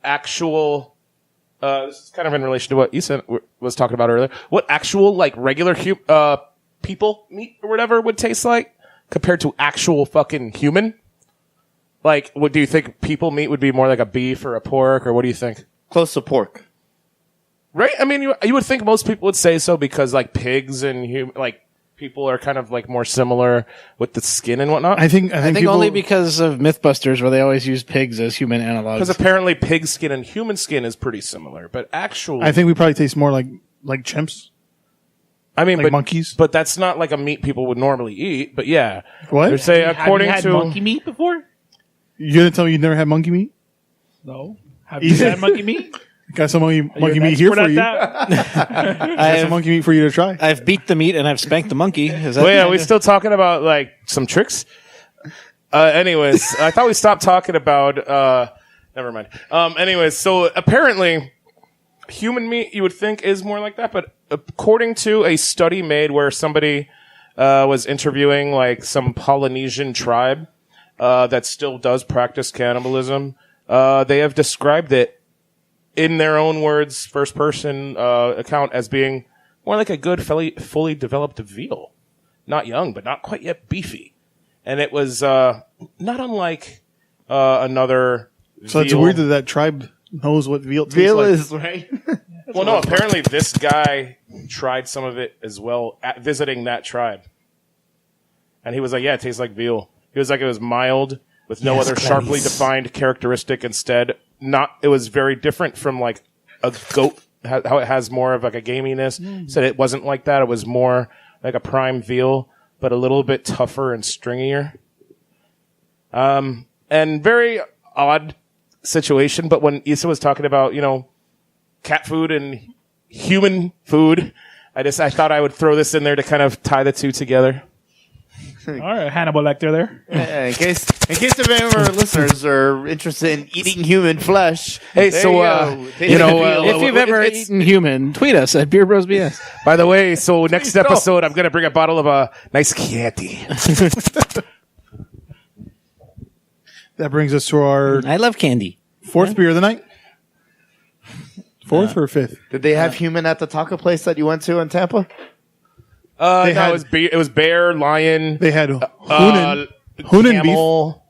actual, this is kind of in relation to what Ethan was talking about earlier, what actual, like, regular people meat or whatever would taste like compared to actual fucking human? Like, what do you think people meat would be more like a beef or a pork, or what do you think? Close to pork. Right? I mean, you would think most people would say so because, like, pigs and people are kind of, like, more similar with the skin and whatnot. I think people, only because of Mythbusters, where they always use pigs as human analogs. Because apparently pig skin and human skin is pretty similar, but actually, I think we probably taste more like chimps. I mean, like but monkeys. But that's not like a meat people would normally eat. But yeah, What? They're saying Have according you had to monkey meat before? You gonna tell me you never had monkey meat? No. Have you had monkey meat? Got some monkey You're an meat here expert for you. at that? Got some monkey meat for you to try. I've beat the meat and I've spanked the monkey. Is that Well, yeah, we still talking about like some tricks. Anyways, I thought we stopped talking about. Never mind. Anyways, so apparently, human meat you would think is more like that, but according to a study made where somebody was interviewing like some Polynesian tribe that still does practice cannibalism, they have described it in their own words, first person account, as being more like a good, fully developed veal. Not young, but not quite yet beefy. And it was not unlike another So it's veal. weird that tribe knows what veal tastes Veal like. is, right? Well, no, apparently this guy tried some of it as well at visiting that tribe. And he was like, yeah, it tastes like veal. He was like, it was mild with no other sharply defined characteristic. Instead, it was very different from like a goat, how it has more of like a gaminess. He said it wasn't like that. It was more like a prime veal, but a little bit tougher and stringier. And very odd situation. But when Issa was talking about, cat food and human food, I thought I would throw this in there to kind of tie the two together. All right, Hannibal Lecter there. Yeah, in case if any of our listeners are interested in eating human flesh. Hey, there so, you go. if you've ever eaten human, tweet us at Beer Bros BS. By the way, so next episode, I'm going to bring a bottle of a nice Chianti. That brings us to our I love candy. fourth beer of the night. Fourth or fifth? Did they have human at the taco place that you went to in Tampa? They had- it was bear, lion, They had Hunan beef. camel,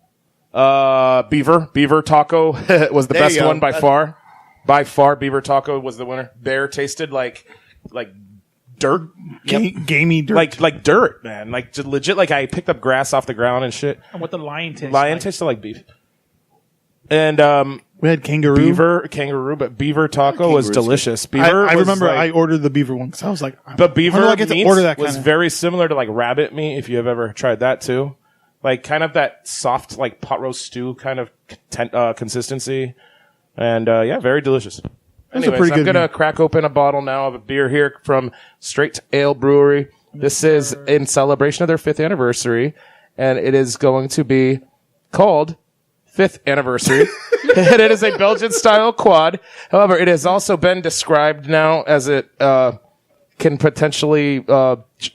beaver taco was the There best you go. one by far. By far, beaver taco was the winner. Bear tasted like dirt, Gamey dirt. like dirt, man. Like just legit, like I picked up grass off the ground and shit. And what the lion tastes Lion like. tasted like beef. And we had kangaroo. kangaroo, but beaver taco was Kangaroo's delicious. I Beaver, was remember like- I ordered the beaver one because I was like, But beaver when do I get to meat order that was kinda? very similar to like rabbit meat, if you have ever tried that too. Like kind of that soft, like pot roast stew kind of consistency. And yeah, very delicious. a Anyways, pretty I'm good going to beer. crack open a bottle now of a beer here from Straight Ale Brewery. This is in celebration of their 5th anniversary, and it is going to be called 5th Anniversary. And it is a Belgian-style quad. However, it has also been described now as it can potentially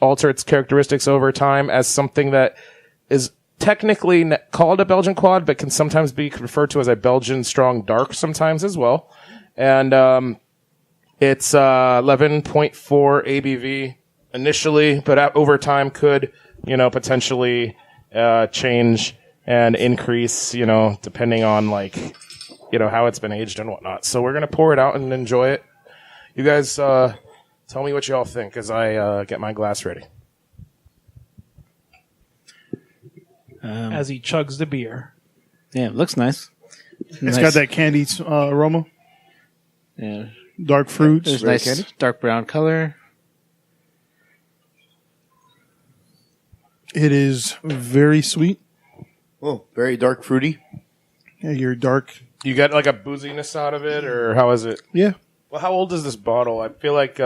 alter its characteristics over time as something that is technically called a Belgian quad, but can sometimes be referred to as a Belgian strong dark sometimes as well. And it's 11.4 ABV initially, but over time could, potentially change and increase, depending on how it's been aged and whatnot. So we're going to pour it out and enjoy it. You guys tell me what you all think as I get my glass ready. As he chugs the beer. Yeah, it looks nice. It's got that candied aroma. Yeah. Dark fruits. There's nice dark brown color. It is very sweet. Oh, very dark fruity. Yeah, you're dark. You get like a booziness out of it, or how is it? Yeah. Well, how old is this bottle? I feel like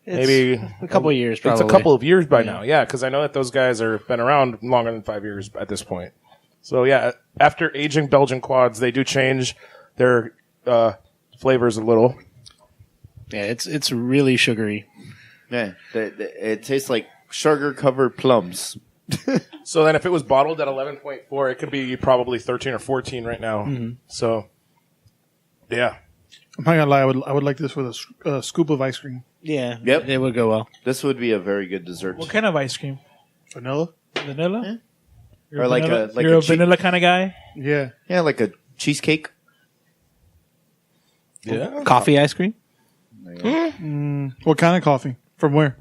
maybe a couple of years, probably. It's a couple of years by now, yeah, because I know that those guys are been around longer than 5 years at this point. So yeah, after aging Belgian quads, they do change their flavors a little. Yeah, it's really sugary. Yeah, it tastes like sugar-covered plums. So then if it was bottled at 11.4, it could be probably 13 or 14 right now. Mm-hmm. So, yeah. I'm not gonna lie. I would like this with a scoop of ice cream. Yeah, Yep. it would go well. This would be a very good dessert. What kind of ice cream? Vanilla. Vanilla? Yeah. You're Or like vanilla? a- like You're a a vanilla kind of guy? Yeah. Yeah, like a cheesecake. Yeah. Coffee ice cream? What kind of coffee? From where?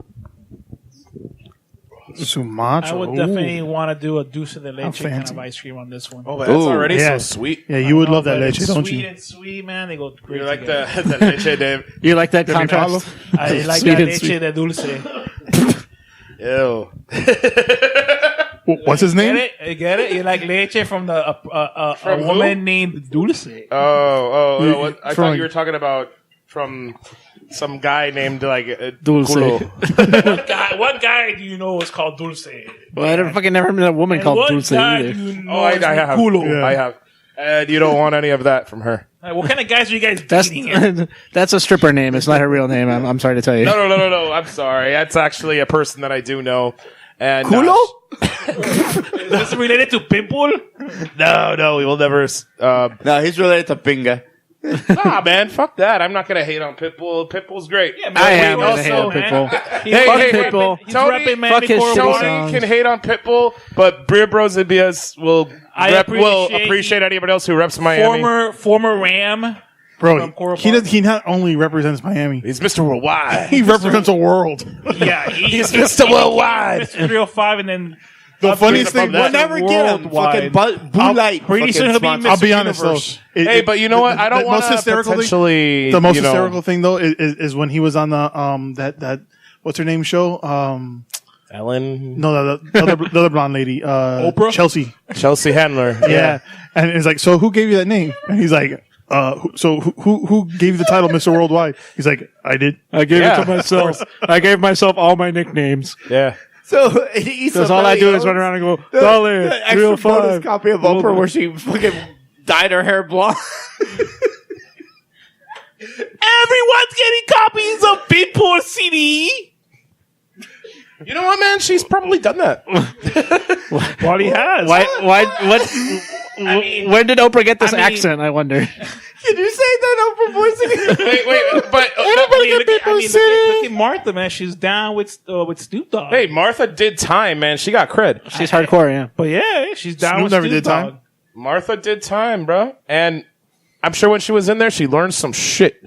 Sumatra. I would definitely want to do a dulce de leche kind fancy. of ice cream on this one. Oh, but that's Ooh, already yeah. so sweet. Yeah, you would love that But leche, it's don't sweet you? and sweet, man. They go great You like together. the leche, Dave? You like that Did we contrast? I like Sweet that and leche sweet. de dulce. Ew. What's his Get name? it? You get it? You like leche from a From who? woman named Dulce. No, what, I From- thought you were talking about from some guy named Dulce. Culo. What guy do you know is called Dulce? Well, I don't fucking never met a woman And called what Dulce guy either. do you know Oh, I is have. Culo? Yeah. I have. And you don't want any of that from her. What kind of guys are you guys That's dating here? that's a stripper name. It's not her real name. I'm sorry to tell you. No. I'm sorry. That's actually a person that I do know. And Culo? Is this related to Pimple? No, we will never. No, he's related to Binga. Nah, man, fuck that. I'm not gonna hate on Pitbull. Pitbull's great. Yeah, I man, am we gonna hate on also, Pitbull. man, Hey, Fuck hey, Pitbull. He's Tony, repping fuck his Manny shitty Corleone. songs. Tony can hate on Pitbull, but Beer Bros and BS will I will appreciate appreciate anybody else who reps Miami. Former Ram. Bro, From Coral he Park. he not only represents Miami, He's Mr. Worldwide. he represents a world. Yeah, He's Mr. Worldwide. Mr. 305, and then The funniest thing, from that. We'll never get him. Fucking Worldwide. Blue Light. pretty soon he'll be fucking Mr. I'll be honest Universe. though. Hey, but you know what? I don't want most to hysterical thing. potentially. The most you know, hysterical thing though is when he was on the that what's her name show? Ellen No, the other blonde lady, Oprah? Chelsea Handler. Yeah. And it's like, so who gave you that name? And he's like, who gave you the title Mr. Worldwide? He's like, I did. I gave Yeah, it to myself. I gave myself all my nicknames. Yeah. So he's That's all I do is run around and go, dollar, the extra bonus 305. copy of Oprah where she fucking dyed her hair blonde. Everyone's getting copies of Pitbull CD. You know what, man? She's probably done that. Well, he has. When did Oprah get this I mean- accent, I wonder? Can you say that Oprah voice again? wait, but Look at Martha, man. She's down with Snoop Dogg. hey, Martha did time, man. She got cred. She's hardcore, yeah. But yeah, she's down Snoop with never Snoop did Dogg. time. Martha did time, bro. And I'm sure when she was in there, she learned some shit.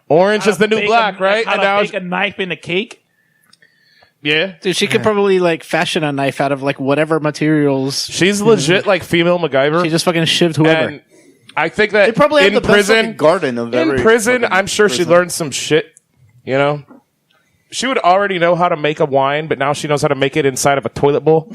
Orange is the new black, right? How And to now, make a knife in a cake. yeah, Dude, she could probably like fashion a knife out of like whatever materials. she's legit like female MacGyver. She just fucking shivved whoever. And I think that They probably have in the best prison, fucking garden of every in prison, fucking I'm sure she prison. learned some shit. You know, she would already know how to make a wine, but now she knows how to make it inside of a toilet bowl.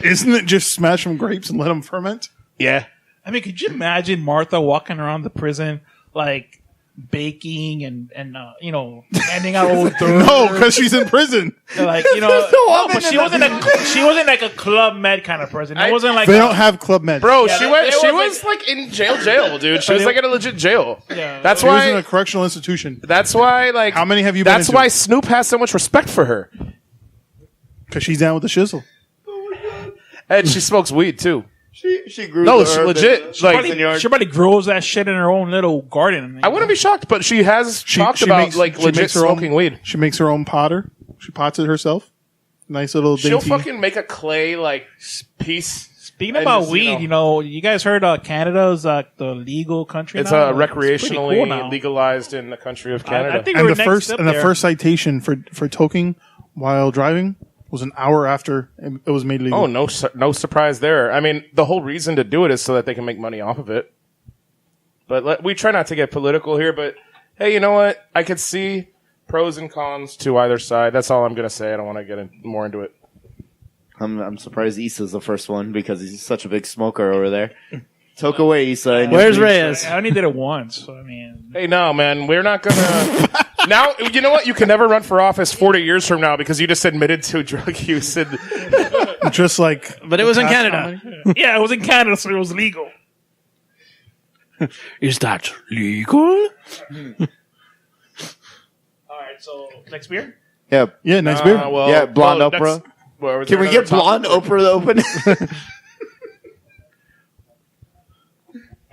Isn't it just smash some grapes and let them ferment? Yeah. I mean, could you imagine Martha walking around the prison like baking and handing out old dirt? No, because she's in prison. Like but she wasn't like a Club Med kind of person. It wasn't like They don't have Club Med. Bro, Yeah, she it was like in jail, dude. She was like in a legit jail. Yeah. That's She was in why. a correctional institution. That's why. Like, How many have you been That's into? why Snoop has so much respect for her, Because she's down with the shizzle. and she smokes weed too. She grew. No, the she herb legit. in- Like, she probably grows that shit in her own little garden. I wouldn't be shocked, but she has talked she about makes- like she legit makes her smoking own, weed. She makes her own potter. She pots it herself. Nice little She'll dainty. fucking make a clay like piece. Speaking And about just, weed, you guys heard Canada's the legal country. It's now? recreationally pretty cool now. legalized in the country of Canada. I think and we're the next up and the there. first citation for toking while driving was an hour after it was made legal. Oh, no surprise there. I mean, the whole reason to do it is so that they can make money off of it. But we try not to get political here, but hey, you know what? I could see pros and cons to either side. That's all I'm going to say. I don't want to get more into it. I'm surprised Issa's the first one because he's such a big smoker over there. Toke away, Issa. Where's Reyes? I only did it once, so I mean, Hey, no, man. We're not going to... Now, you know what? You can never run for office 40 years from now because you just admitted to drug use. And Just like, But it was in past Canada. comedy. yeah, it was in Canada, so it was legal. Is that legal? All right, so next beer. Yeah, Yeah, nice beer. well, yeah. Blonde well, Oprah. was Can there we get another blonde topic? Oprah to open?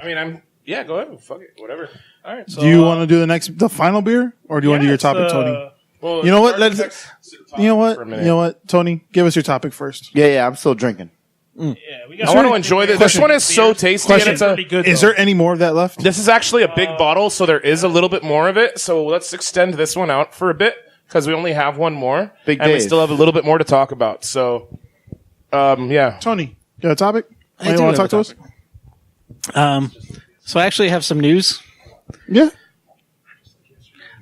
I mean, yeah, go ahead. Fuck it. Whatever. All right, so Do you want to do the final beer, or do you want to do your topic, Tony? Well, You know what? start Let's. next topic You know what? for a You minute. know what, Tony? Give us your topic first. yeah. I'm still drinking. Yeah, we got I want to enjoy this. This one is so tasty. Question. And it's a, Really good. Is though. there any more of that left? This is actually a big bottle, so there is a little bit more of it. So let's extend this one out for a bit because we only have one more, Big and we Dave. still have a little bit more to talk about. So, yeah. Tony, you got a topic? I You do want to have talk a to us? So I actually have some news. Yeah.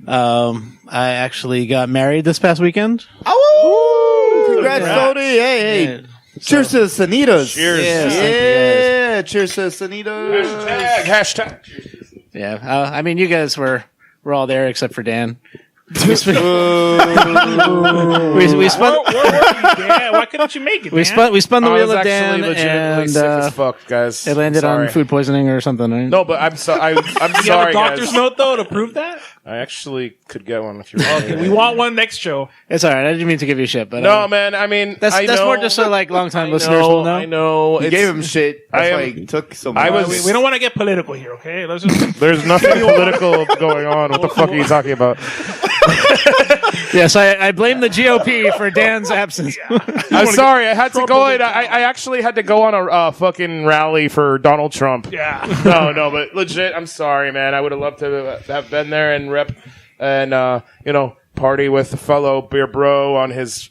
I actually got married this past weekend. Oh, congrats, Congrats. Tony! Hey. Yeah. Cheers to the Sanitas. Cheers. Yes, thank you, Yeah, cheers to the Sanitas. Hashtag. Yeah, I mean, you guys were all there except for Dan. We spent Yeah, why couldn't you make it? we man? spun the I wheel was of Dan, actually legitimately and sick as fuck, guys. it landed Sorry. on food poisoning or something. Right? No, but I'm sorry. I'm You have sorry, a doctor's guys. note though to prove that. I actually could get one if you're. Okay, we want one next show. It's all right. I didn't mean to give you shit, but No, man. I mean, that's I know, more just so like longtime I listeners will know. I know. You It's- gave him shit. That's I why am- he took so I much. was- We don't want to get political here, okay? Let's just. There's nothing political going on. What the fuck are you talking about? Yes, I blame the GOP for Dan's absence. I'm sorry. I had to go. Trump I actually had to go on a fucking rally for Donald Trump. Yeah. No, but legit, I'm sorry, man. I would have loved to have been there and rep and party with a fellow beer bro on his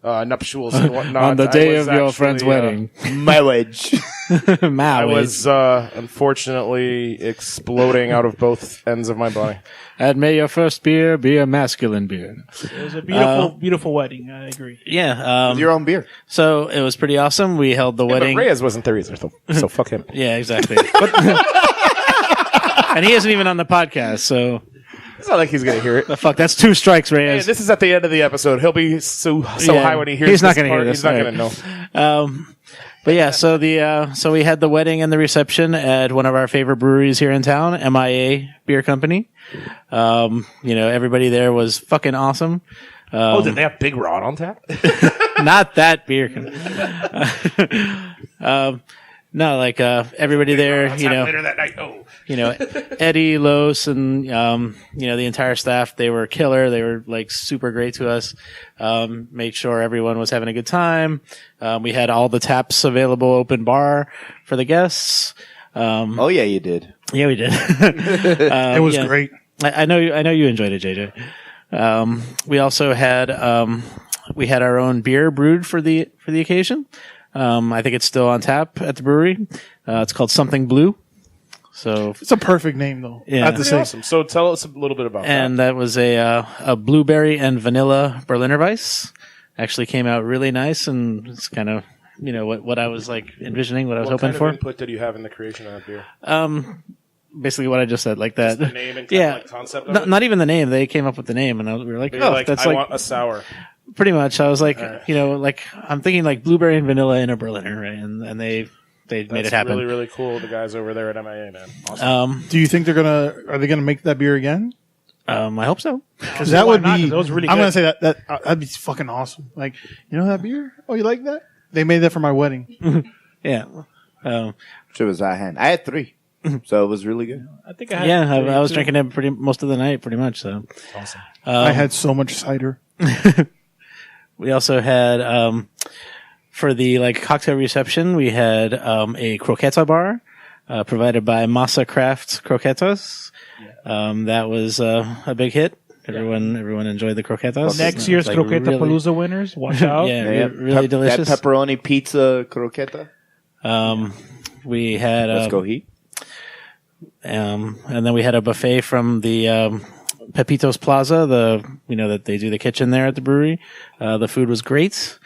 nuptials and whatnot. On the I day was of your actually, friend's wedding. My wedge. I was unfortunately exploding out of both ends of my body. And may your first beer be a masculine beer. It was a beautiful, beautiful wedding. I agree. Yeah. Your own beer. So it was pretty awesome. We held the But wedding. Reyes wasn't there either, so fuck him. Yeah, exactly. And he isn't even on the podcast, so It's not like he's gonna hear it. the fuck. That's 2 strikes, Hey, Reyes. this is at the end of the episode. He'll be so Yeah, high when he hears. he's not this gonna hear part, this, He's not right. gonna know. But yeah, so we had the wedding and the reception at one of our favorite breweries here in town, MIA Beer Company. Everybody there was fucking awesome. Did they have Big Rod on tap? Not that beer. No, like everybody there, later that night. Oh, Eddie, Los, and the entire staff. They were killer. They were like super great to us. Made sure everyone was having a good time. We had all the taps available, open bar for the guests. Oh yeah, you did. Yeah, we did. It was great. I know you enjoyed it, JJ. We also had our own beer brewed for the occasion. I think it's still on tap at the brewery. It's called Something Blue. So It's a perfect name, though. Yeah. I have to pretty say. awesome. So tell us a little bit about and that was a blueberry and vanilla Berliner Weiss. Actually came out really nice, and it's kind of what I was like envisioning, what I was What hoping kind for. of input did you have in the creation of that beer? Basically what I just said, like that. The name and Yeah. like concept of it? Not even the name. They came up with the name, and we were like, You're oh, like, that's I like want a sour. pretty much. I was like, like I'm thinking like blueberry and vanilla in a Berliner, right? And they made it happen. Really, really cool. The guys over there at MIA, man. Awesome. Do you think are they gonna make that beer again? I hope so. Because that would not? be. 'Cause it was really I'm good. gonna say that'd be fucking awesome. Like, you know that beer? Oh, you like that? They made that for my wedding. Yeah. Sure was that hand. I had 3, so it was really good. I think I had. Yeah, I was too. drinking it most of the night, pretty much. So Awesome. I had so much cider. we also had for the like cocktail reception, we had a croqueta bar provided by Masa Craft Croquetas. That was a big hit. Everyone enjoyed the croquetas. Next year's Like, Croqueta really- Palooza winners, watch out. Yeah, Yeah, really delicious. That pepperoni pizza croqueta. We had Let's go heat. and then we had a buffet from the Pepito's Plaza, that they do the kitchen there at the brewery. The food was great.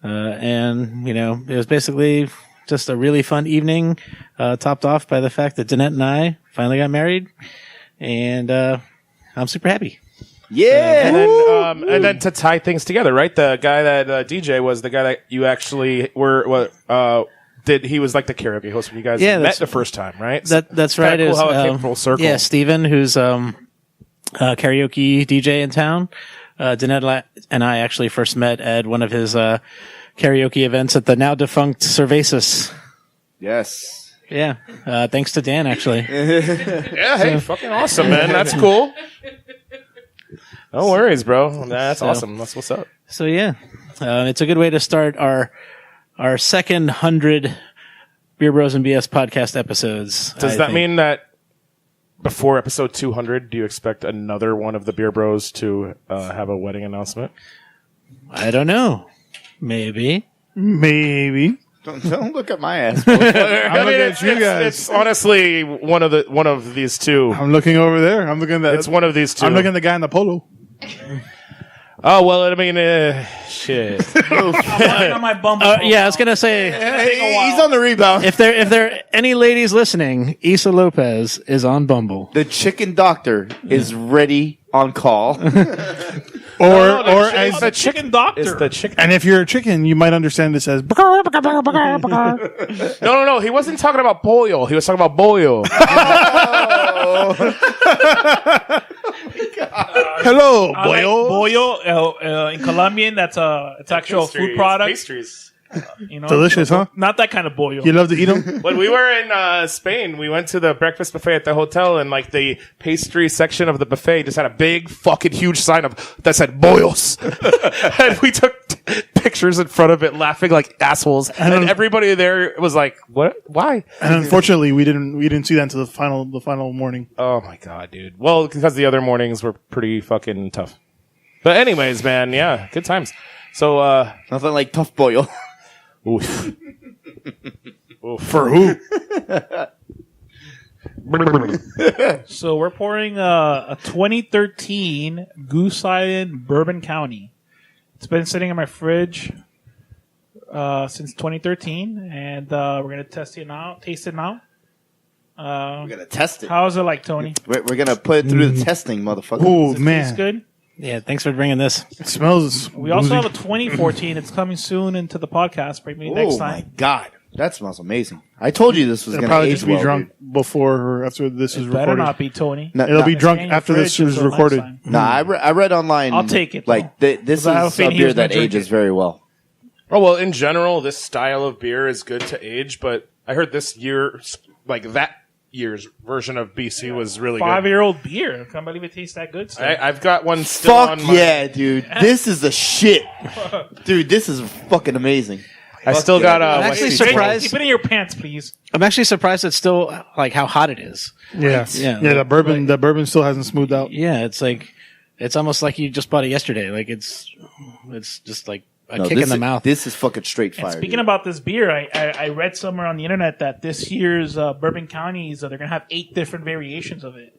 And it was basically just a really fun evening, topped off by the fact that Danette and I finally got married. And I'm super happy. Yeah. And then to tie things together, right? The guy that DJ was the guy that you actually he was like the karaoke host when you guys met that's- the first time, right? That's right. Kinda cool Is, how it came full circle. Yeah, Steven, who's karaoke DJ in town. Danette and I actually first met at one of his karaoke events at the now defunct Cervasis. Yes. Yeah, thanks to Dan, actually. Yeah, hey, fucking awesome, man. That's cool. No worries, bro. That's awesome. That's what's up. So yeah, it's a good way to start our second 100 Beer Bros and BS podcast episodes. Does I that think. mean that before episode 200, do you expect another one of the Beer Bros to have a wedding announcement? I don't know. Maybe. Don't look at my ass. I'm looking at you guys. It's honestly one of these two. I'm looking over there. I'm looking at It's one of these two. I'm looking at the guy in the polo. Oh well, I mean, shit. I'm on my Bumble. Yeah, I was gonna say He's on the rebound. if there are any ladies listening, Isa Lopez is on Bumble. The chicken doctor is ready on call. It's the chicken doctor. It's the chicken. And if you're a chicken, you might understand this as. No. He wasn't talking about pollo. He was talking about bollo. Hello, Like boyo. bollo in Colombian. It's actual food product. Pastries. Delicious, huh? Not that kind of bollo. You love to eat them? When we were in Spain, we went to the breakfast buffet at the hotel, and like the pastry section of the buffet just had a big fucking huge sign that said "bollos," and we took pictures in front of it, laughing like assholes. And everybody there was like, "What? Why?" And unfortunately, we didn't see that until the final morning. Oh my god, dude. Well, because the other mornings were pretty fucking tough. But anyways, man, yeah, good times. So, Nothing like tough boil. oof. For who? So we're pouring a 2013 Goose Island Bourbon County. It's been sitting in my fridge since 2013, and we're gonna taste it now. We're gonna test it. How's it like, Tony? We're gonna put it through the testing, motherfucker. Oh Tastes man, good. Yeah, thanks for bringing this. it smells. We also boozy. have a 2014. It's coming soon into the podcast. Maybe next Oh my time. god, that smells amazing. I told you this was It'll gonna probably age just be well, drunk dude. before or after this is Better recorded. not be, Tony. No, It'll no. be drunk Stay in your after this fridge is until next recorded. time. No, I read online. I'll take it, Like though. this is I have a a feeling he beer was gonna that drink ages it. very well. Oh well, in general, this style of beer is good to age, but I heard this year, like that year's version of BC was really good. 5-year-old beer. I can't believe it tastes that good. Still. I've got one still Fuck on my. yeah, dude! This is the shit, dude. This is fucking amazing. I still got I'm what actually she- surprised. Keep it in your pants, please. I'm actually surprised it's still like how hot it is. Yeah, Yeah. yeah. The bourbon still hasn't smoothed out. Yeah, it's like it's almost like you just bought it yesterday. Like it's just like a No, kick this in the is- mouth. This is fucking straight fire. And speaking dude. about this beer, I read somewhere on the internet that this year's Bourbon Counties, they're going to have 8 different variations of it.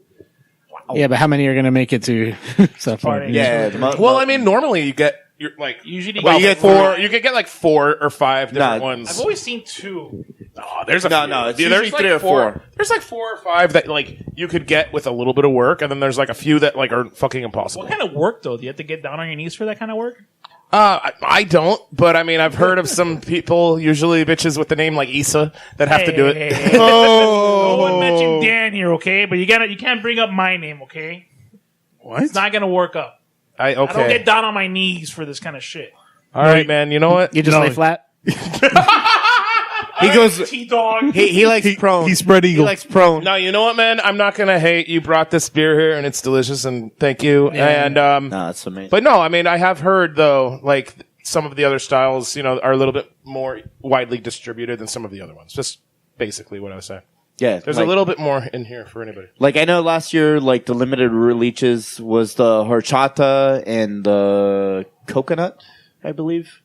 Yeah, but how many are going to make it to South Florida? Party. yeah, Well, I mean, normally you get you're like Usually, well, you you get get four. You could get like 4 or 5 different Nah, ones. I've always seen 2. Oh, there's a No, few. no, it's Yeah, usually like 3 or 4. There's like 4 or 5 that like you could get with a little bit of work, and then there's like a few that like are fucking impossible. What kind of work though? Do you have to get down on your knees for that kind of work? I don't, but I mean, I've heard of some people, usually bitches with the name like Issa, that have to do it. Hey. No one mentioned Dan here, okay? But you can't bring up my name, okay? What? It's not gonna work up. Okay. I don't get down on my knees for this kind of shit. All right, man. You know what? You just lay flat. He goes. T-dog. He likes prone. He spread He eagle. likes prone. No, you know what, man? I'm not gonna hate. You brought this beer here, and it's delicious, and thank you. And No, that's amazing. but no, I mean, I have heard though, like some of the other styles, are a little bit more widely distributed than some of the other ones. Just basically what I was saying. Yeah, There's like, a little bit more in here for anybody. Like I know last year, like the limited releases was the horchata and the coconut, I believe.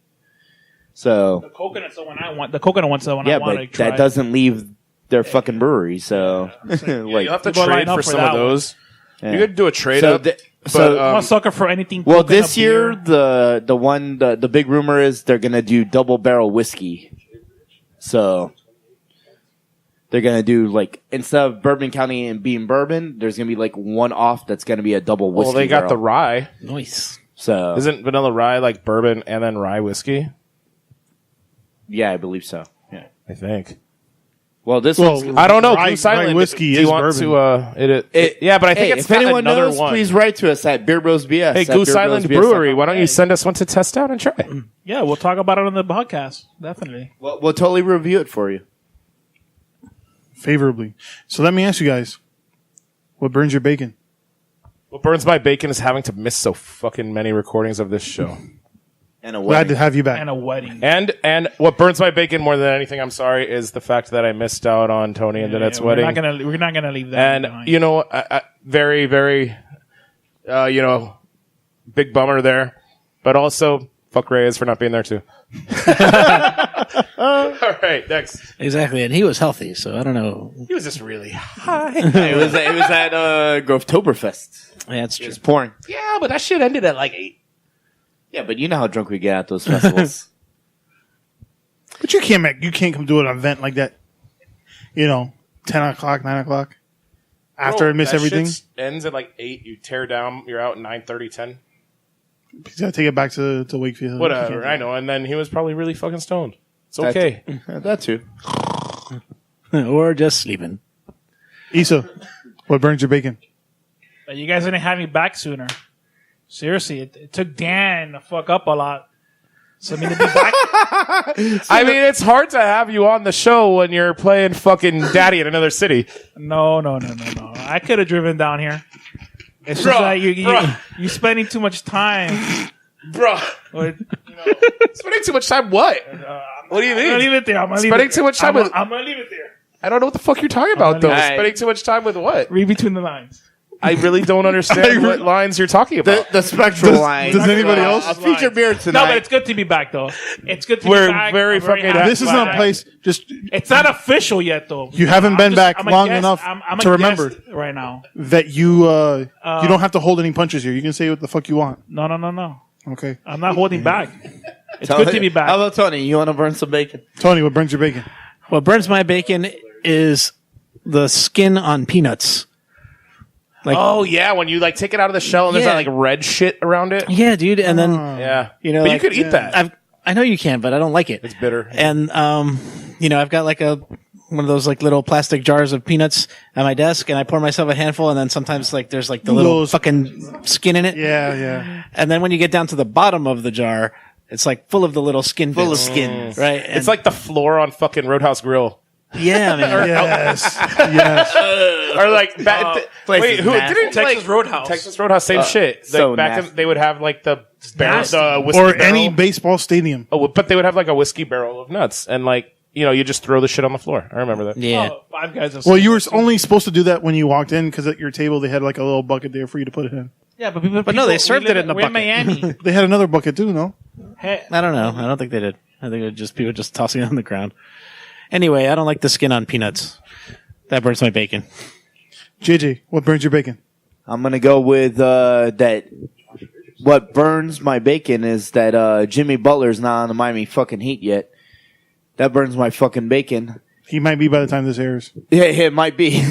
So The coconut's the one I want. The coconut one's the one yeah, I want to but try. that doesn't leave their fucking brewery. So like, You'll have to people line trade up for for some that of those. yeah. You could do a trade So up. the- but, so- I'm a sucker for anything. well, coconut this year beer. the big rumor is they're gonna do double barrel whiskey. So they're gonna do like instead of Bourbon County and being bourbon, there's gonna be like one off that's gonna be a double whiskey. well, they got the barrel. rye. Nice. So Isn't vanilla rye like bourbon and then rye whiskey? yeah, I believe so. Yeah. I think. Well, this Well, one's I don't know. Rye- Goose Island rye whiskey Do you is want bourbon. to? Yeah, but I think Hey, it's if got anyone another knows, one. please write to us at Beer Bros BS. Hey, at Goose Beer Bros Island BS. Brewery. Why don't you send us one to test out and try? Yeah, we'll talk about it on the podcast. Definitely. We'll totally review it for you. Favorably. So let me ask you guys, what burns your bacon? What burns my bacon is having to miss so fucking many recordings of this show. And a Glad wedding. to have you back. And a wedding. And what burns my bacon more than anything, I'm sorry, is the fact that I missed out on Tony and Danette's wedding. We're not gonna leave that. And behind. very, very, big bummer there. But also, fuck Reyes for not being there too. All right, next. Exactly, and he was healthy, so I don't know. He was just really high. it was at Grovetoberfest. Yeah, that's It true. was pouring. Yeah, but that shit ended at like 8. Yeah, but you know how drunk we get at those festivals. But you can't come to an event like that. 10 o'clock, 9 o'clock. After I miss that everything. shit ends at like 8. You tear down. You're out at 9:30, 10. You gotta take it back to Wakefield. Whatever. I know. And then he was probably really fucking stoned. It's okay. That too. Or just sleeping. Issa, what burns your bacon? But you guys didn't have me back sooner. Seriously, it took Dan to fuck up a lot. So I mean to be back. I mean, it's hard to have you on the show when you're playing fucking daddy in another city. No. I could have driven down here. It's just that you spending too much time. Bruh. With, Spending too much time what? What do you I'm gonna leave mean? it there. Spending too much time with... I'm gonna leave it there. I don't know what the fuck you're talking about, though. gonna leave it. Spending too much time with what? Read between the lines. I really don't understand what lines you're talking about. The spectral line. does anybody else? A feature beer tonight. No, but it's good to be back though. It's good to We're be back. very I'm fucking happy happy This is about not a that. place. Just It's not official yet, though. You haven't been back I'm a long guest. enough I'm to a remember. guest right now. that you don't have to hold any punches here. You can say what the fuck you want. No. Okay, I'm not holding back. It's Tell- good to be back. How about Tony? You want to burn some bacon? Tony, what burns your bacon? What burns my bacon is the skin on peanuts. Like, Oh, yeah, when you like take it out of the shell and there's Yeah. that like red shit around it. yeah, dude, and then Yeah. you know, But like, you could eat that. I know you can, but I don't like it. It's bitter. And I've got like one of those like little plastic jars of peanuts at my desk, and I pour myself a handful, and then sometimes like there's like the little Those- fucking skin in it. Yeah. And then when you get down to the bottom of the jar, it's like full of the little skin Full of bits. skin. Right? And It's like the floor on fucking Roadhouse Grill. yeah, man. Yes. Or like, place wait, is who nasty. didn't Texas like, Roadhouse. Texas Roadhouse, same shit. Like, so back nasty. in, they would have like the barrel, Nasty. the whiskey Or barrel. any baseball stadium. Oh, but they would have like a whiskey barrel of nuts, and like you just throw the shit on the floor. I remember that. Yeah. Oh, Five Guys. Are Well, you were only supposed to do that when you walked in because at your table they had like a little bucket there for you to put it in. Yeah, but people. no, they served it in the we're in bucket. Miami. They had another bucket too, no? Hey, I don't know. I don't think they did. I think it was just people just tossing it on the ground. Anyway, I don't like the skin on peanuts. That burns my bacon. JJ, what burns your bacon? I'm gonna go with that what burns my bacon is that Jimmy Butler's not on the Miami fucking Heat yet. That burns my fucking bacon. He might be by the time this airs. Yeah, it might be.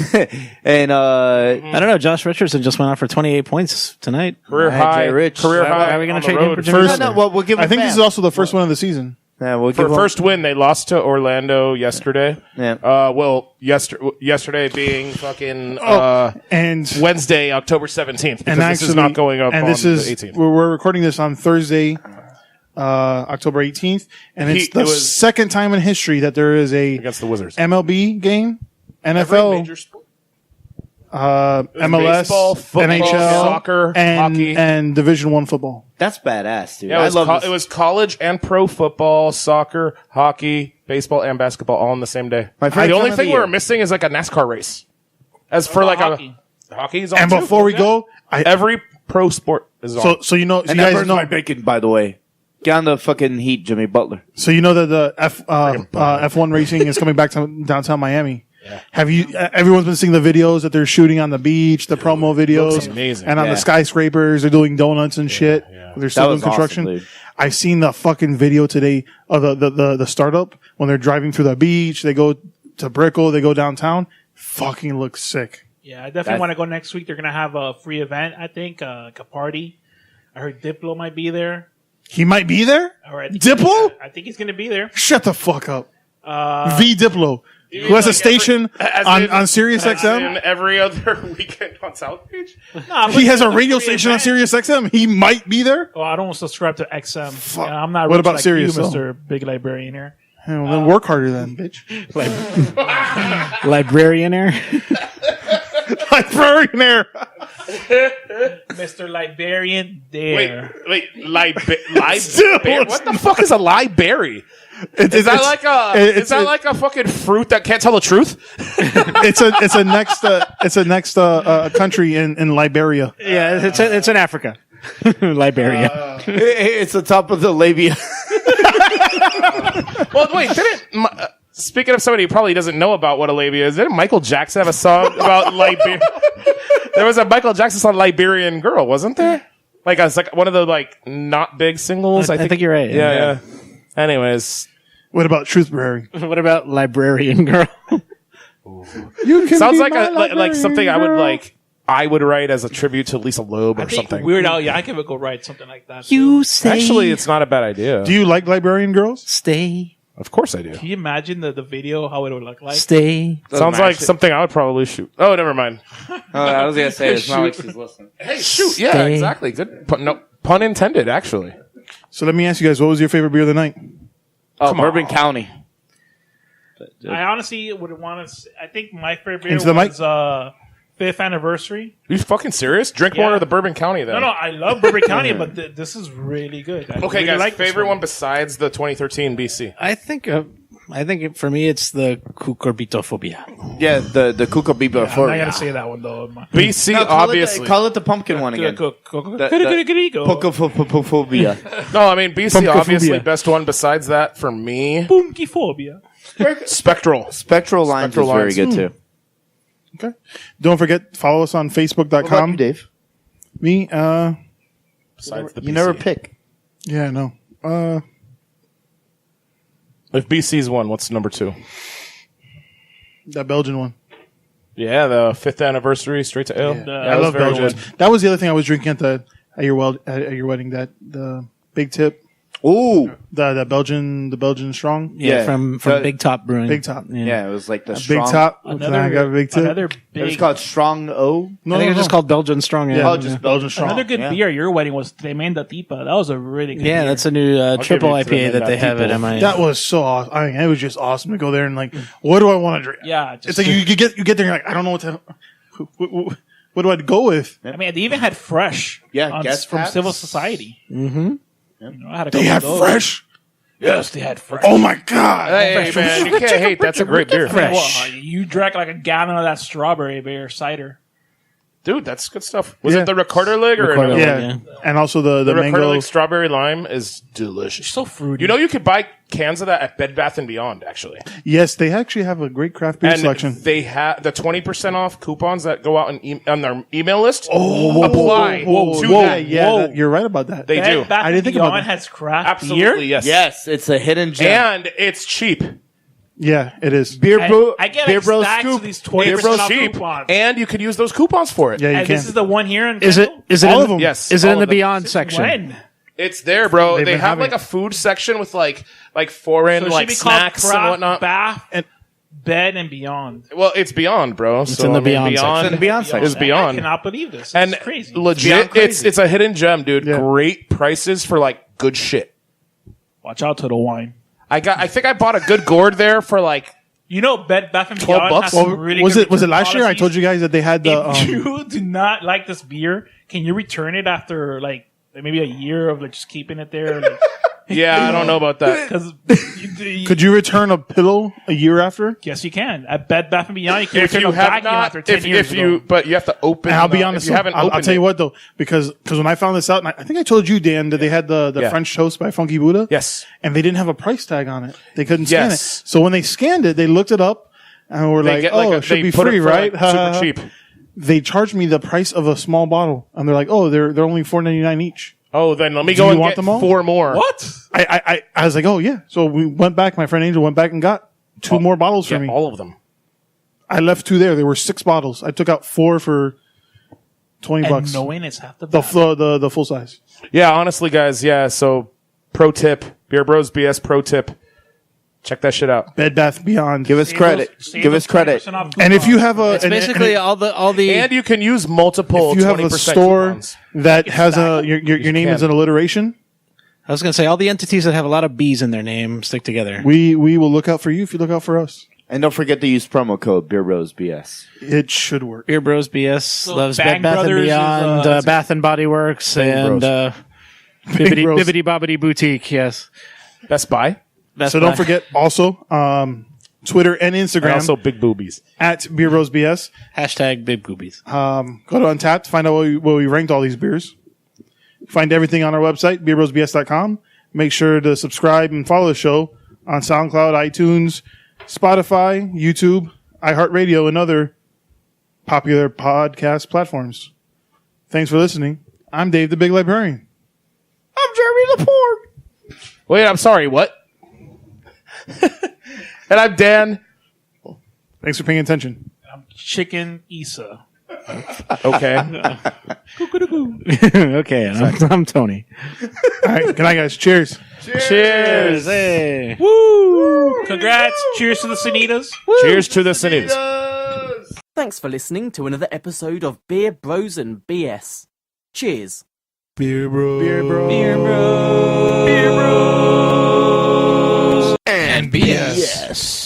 And I don't know. Josh Richardson just went out for 28 points tonight. Career high. Rich. Career high. Are we going on to the trade him road. for Jimmy First- Butler? Well, we'll give him I think back. this is also the first one of the season. Yeah, we'll For give him. first win, they lost to Orlando yesterday. Yeah. Yesterday being fucking And Wednesday, October 17th. Because and this is not going up and on this is the 18th. we're recording this on Thursday, October 18th, and it's It the was- second time in history that there is a Against the Wizards. MLB game, Every NFL, major sport. MLS, baseball, football, NHL, soccer, and hockey. and Division I football. That's badass, dude. Yeah, I love this. it was college and pro football, soccer, hockey, baseball, and basketball all on the same day. My favorite The only time of the thing we're year. missing is like a NASCAR race. As for like hockey? a hockey's on And too. before we go, Every pro sport is on. so you know, so And you that guys burns know, my bacon, by the way. Get on the fucking Heat, Jimmy Butler. so you know that the F1 racing is coming back to downtown Miami. Have you? Everyone's been seeing the videos that they're shooting on the beach, the promo videos, looks amazing. and on Yeah. the skyscrapers. They're doing donuts and shit. They're still That doing was awesome, construction. dude. I've seen the fucking video today of the startup when they're driving through the beach. They go to Brickell. They go downtown. Fucking looks sick. Yeah, I definitely want to go next week. They're gonna have a free event, I think, like a party. I heard Diplo might be there. He might be there. Or I think Diplo? I think he's gonna be there. Shut the fuck up. V Diplo, who has a station on Sirius XM. In every other weekend on Southpage. Nah, but He has a it's radio free station on event. Sirius XM. He might be there. Oh, I don't subscribe to XM. Fuck. Yeah, I'm not. What rich about like Sirius, you, though? Mr. Big Librarian here? Well, then work harder then, bitch. Librarianaire. Librarianaire. Mr. Librarian there. Wait, library. What the fuck is a library? Is that like a fucking fruit that can't tell the truth? It's a next country in Liberia. Yeah, it's in Africa. Liberia. It's the top of the labia. Well, wait, speaking of somebody who probably doesn't know about what a labia is, didn't Michael Jackson have a song about Liberia? There was a Michael Jackson song, Liberian Girl, wasn't there? It's like one of the not big singles. I think you're right. Yeah. Anyways, What about Truthberry? What about Librarian Girl? You can sounds be like my like something librarian I would write as a tribute to Lisa Loeb or I think something. Weird Al Yankovic would go write something like that. You say Actually, it's not a bad idea. Do you like Librarian Girls? stay, Of course I do. Can you imagine the video how it would look like? stay. Sounds like something I would probably shoot. Oh, never mind. I was gonna say it's not like she's listening. Hey, shoot. Yeah, Stay. exactly. Good. Pun intended, actually. So let me ask you guys, what was your favorite beer of the night? Oh, Bourbon County. I honestly would want to. I think my favorite beer Into the mic? was 5th anniversary. Are you fucking serious? Drink Yeah. more of the Bourbon County then. No, I love Bourbon County, but this is really good. I Okay, really guys. like this Favorite one besides the 2013 BC. I think for me it's the cucurbitophobia. Yeah, the Cuca Biba I'm not gonna say that one though. BC, No, obviously. call it the pumpkin one again. Pocophobia. No, I mean BC, Pumpkin obviously phobia. best one. Besides that, for me, Boomkiphobia. Spectral. Spectral Lines Spectral is very Lines. good too. Okay. Don't forget, follow us on What about Facebook.com. you, Dave? Me, Besides the BC. You never pick. yeah, no. If BC's one, what's number 2? That Belgian one. Yeah, the 5th anniversary straight to ale. I that was love very Belgian good. ones. That was the other thing I was drinking at your wedding. That the Big Tip, Ooh, the Belgian Strong, Yeah, from The- Big Top Brewing. Big Top. yeah, it was like the Big strong. Top. I got a Big Tip. Another It big. was called Strong O. No, I think no, it's just no. called Belgian Strong. Yeah, Oh, just Belgian Strong. Another good Yeah. beer at your wedding was Tremenda Tipa. That was a really good Yeah, beer. that's a new triple give you IPA that they have at Tremenda MI. That was so awesome. I mean, it was just awesome to go there and what do I want to drink? Yeah, just, It's like you get there and you're like, I don't know what to. What do I go with? I mean, they even had fresh. Yeah, guest from taps. Civil Society. Mm-hmm. You know, I had a They couple had of those. fresh. Yes, they had fresh. Oh my god! Hey, man, you can't hate. That's a great beer. Well, you drank like a gallon of that strawberry beer cider. Dude, that's good stuff. Was Yeah. it the Recorder Leg or Recorder another Leg. one? Yeah. And also the The Recorder mango. Leg Strawberry Lime is delicious. So fruity. You know, you could buy cans of that at Bed Bath & Beyond, actually. Yes, they actually have a great craft beer And selection. they have the 20% off coupons that go out on their email list. Apply to that. Yeah, you're right about that. They do. Bath I didn't think Beyond about that. has craft Absolutely, beer. yes. Yes, it's a hidden gem. And it's cheap. Yeah, it is. Beer Bro, I get Beer Bro stacks Scoop. of these 20% It's off cheap. coupons. And you could use those coupons for it. Yeah, you And can. this is the one here in Is it? Kendall? Is it? All in, of them. Yes. Is it all in the of them. Beyond section? When? It's there, bro. They've They been have having like a food section with like foreign So it should like be called snacks and Craft whatnot. Bath, And- Bed, and Beyond. Well, it's Beyond, bro. It's in the Beyond section. It's in the Beyond section. Is Beyond. I cannot believe this. And It's crazy. legit, crazy. it's a hidden gem, dude. Yeah. Great prices for like good shit. Watch out to the wine. I think I bought a good gourd there for like You know, Bed Bath and 12 Beyond bucks? has some Well, really was good it return last year? I policies. told you guys that they had the. If you do not like this beer, can you return it after like maybe a year of like just keeping it there? Like, yeah, I don't know about that. because Could you return a pillow a year after? yes, you can at Bed Bath and Beyond. You can If return you a have vacuum not, after 10 years. if you, ago. but you have to open. And I'll be the- honest. If you haven't I'll opened tell you it. what though, because when I found this out, and I think I told you, Dan, that they had the Yeah. French toast by Funky Buddha. Yes. And they didn't have a price tag on it. They couldn't scan Yes. it. So when they scanned it, they looked it up and were They like, get "Oh, like it should they be put it free, for, right?" like, super cheap. They charged me the price of a small bottle, and they're like, "Oh, they're only $4.99 each." Oh, then let me Do go you and want get them all? 4 more. what? I was like, "Oh yeah." So we went back. My friend Angel went back and got 2 more bottles for Get me. all of them. I left 2 there. There were 6 bottles. I took out 4 for $20 And bucks. knowing it's half the The battle. the full size. Yeah, honestly, guys. Yeah. So, pro tip, Beer Bros BS pro tip. Check that shit out. Bed Bath Beyond. Give us credit. Save Give those us credit. 20% off And if you have a It's and- basically and all the And you can use multiple. if you have a 20% store coupons. that has a your name can. is an alliteration, I was going to say all the entities that have a lot of B's in their name stick together. we will look out for you if you look out for us. And don't forget to use promo code BeerBrosBS. It should work. Beer Bros BS loves Bang Bed Bath and Brothers is, Beyond, Bath and Body Works, and Bros. Bibbidi Bobbidi Boutique. Yes, Best Buy. Best So don't Buy. forget also Twitter and And Instagram also big boobies. at Beer Bros BS. Hashtag Big Boobies. Go to Untapped, find out where we ranked all these beers. Find everything on our website, beerbrosbs.com. Make sure to subscribe and follow the show on SoundCloud, iTunes, Spotify, YouTube, iHeartRadio, and other popular podcast platforms. Thanks for listening. I'm Dave, the Big Librarian. I'm Jeremy Laporte. Wait, I'm sorry. What? And I'm Dan. Thanks for paying attention. Chicken Issa. Okay. Okay, and I'm Tony. All right. Good night, guys. Cheers. Cheers. Hey. Woo! Congrats. Cheers to the Sanitas. Cheers to the Sanitas. Thanks for listening to another episode of Beer Bros and BS. Cheers. Beer Bros. Beer Bros. Beer Bros. And BS. Yes.